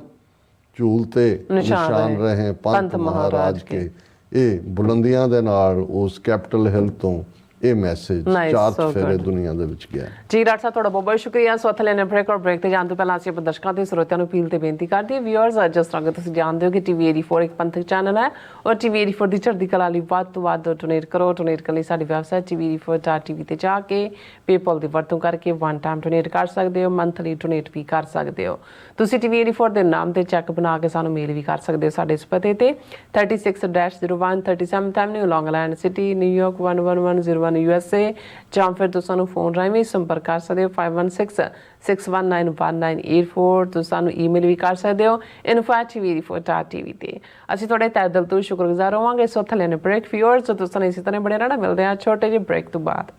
ਝੂਲ ਤੇ ਨਿਸ਼ਾਨ ਰਹੇ ਪੰਥ ਮਹਾਰਾਜ ਕੇ। ਇਹ ਬੁਲੰਦੀਆਂ ਦੇ ਨਾਲ ਉਸ ਕੈਪੀਟਲ ਹਿੱਲ ਤੋਂ ਇਹ ਮੈਸੇਜ ਚਾਰ ਫੇਰੇ ਦੁਨੀਆ ਦੇ ਵਿੱਚ ਗਿਆ ਜੀ। ਡਾਕਟਰ ਸਾਹਿਬ ਤੁਹਾਡਾ ਬਹੁਤ ਬਹੁਤ ਸ਼ੁਕਰੀਆ। ਸੋ ਇੱਥੇ ਲੈਣੇ ਬ੍ਰੇਕ ਤੇ ਜਾਣ ਤੋਂ ਪਹਿਲਾਂ ਅਸੀਂ ਆਪਣੇ ਦਰਸ਼ਕਾਂ ਤੇ ਸਰੋਤਿਆਂ ਨੂੰ ਅਪੀਲ ਤੇ ਬੇਨਤੀ ਕਰਦੇ ਹਾਂ, ਵਿਊਅਰਸ, ਜਿਸ ਤਰ੍ਹਾਂ ਕਿ ਤੁਸੀਂ ਜਾਣਦੇ ਹੋ ਕਿ TV 84 ਇੱਕ ਪੰਥਕ ਚੈਨਲ ਹੈ ਔਰ TV 84 ਦੀ ਚੜ੍ਹਦੀ ਕਲਾ ਲਈ ਵੱਧ ਤੋਂ ਵੱਧ ਡੋਨੇਟ ਕਰੋ। ਡੋਨੇਟ ਕਰਨ ਲਈ ਸਾਡੀ ਵੈਬਸਾਈਟ TV84.tv ਤੇ ਜਾ ਕੇ ਪੇਪਲ ਦੀ ਵਰਤੋਂ ਕਰਕੇ ਵਨ ਟਾਈਮ ਡੋਨੇਟ ਕਰ ਸਕਦੇ ਹੋ, ਮੰਥਲੀ ਡੋਨੇਟ ਵੀ ਕਰ ਸਕਦੇ ਹੋ। ਤੁਸੀਂ TV 84 ਦੇ ਨਾਮ ਤੇ ਚੈੱਕ ਬਣਾ ਕੇ ਸਾਨੂੰ ਮੇਲ ਵੀ ਕਰ ਸਕਦੇ ਹੋ ਸਾਡੇ ਇਸ ਪਤੇ ਤੇ 36-01 37th Avenue, ਲੌਂਗ ਆਈਲੈਂਡ ਸਿਟੀ, ਨਿਊਯਾਰਕ 11101 USA, ਜਾਂ ਫਿਰ ਤੁਸੀਂ ਸਾਨੂੰ ਫੋਨ ਰਾਹੀਂ ਵੀ ਸੰਪਰਕ ਕਰ ਸਕਦੇ ਹੋ 5166191984। ਤੁਸੀਂ ਸਾਨੂੰ ਈਮੇਲ ਵੀ ਕਰ ਸਕਦੇ ਹੋ info@tv84.tv ਤੇ। ਅਸੀਂ ਤੁਹਾਡੇ ਤਹਿ ਦਿਲ ਤੋਂ ਸ਼ੁਕਰਗੁਜ਼ਾਰ ਹੋਵਾਂਗੇ। ਸੋ ਥੱਲੇ ਨੇ ਬ੍ਰੇਕ ਵਿਊਅਰਸ, ਤੁਸੀਂ ਇਸੇ ਤਰ੍ਹਾਂ ਬਣੇ ਰਹਿਣਾ। ਮਿਲਦੇ ਹਾਂ ਛੋਟੇ ਜਿਹੇ ਬ੍ਰੇਕ ਤੋਂ ਬਾਅਦ।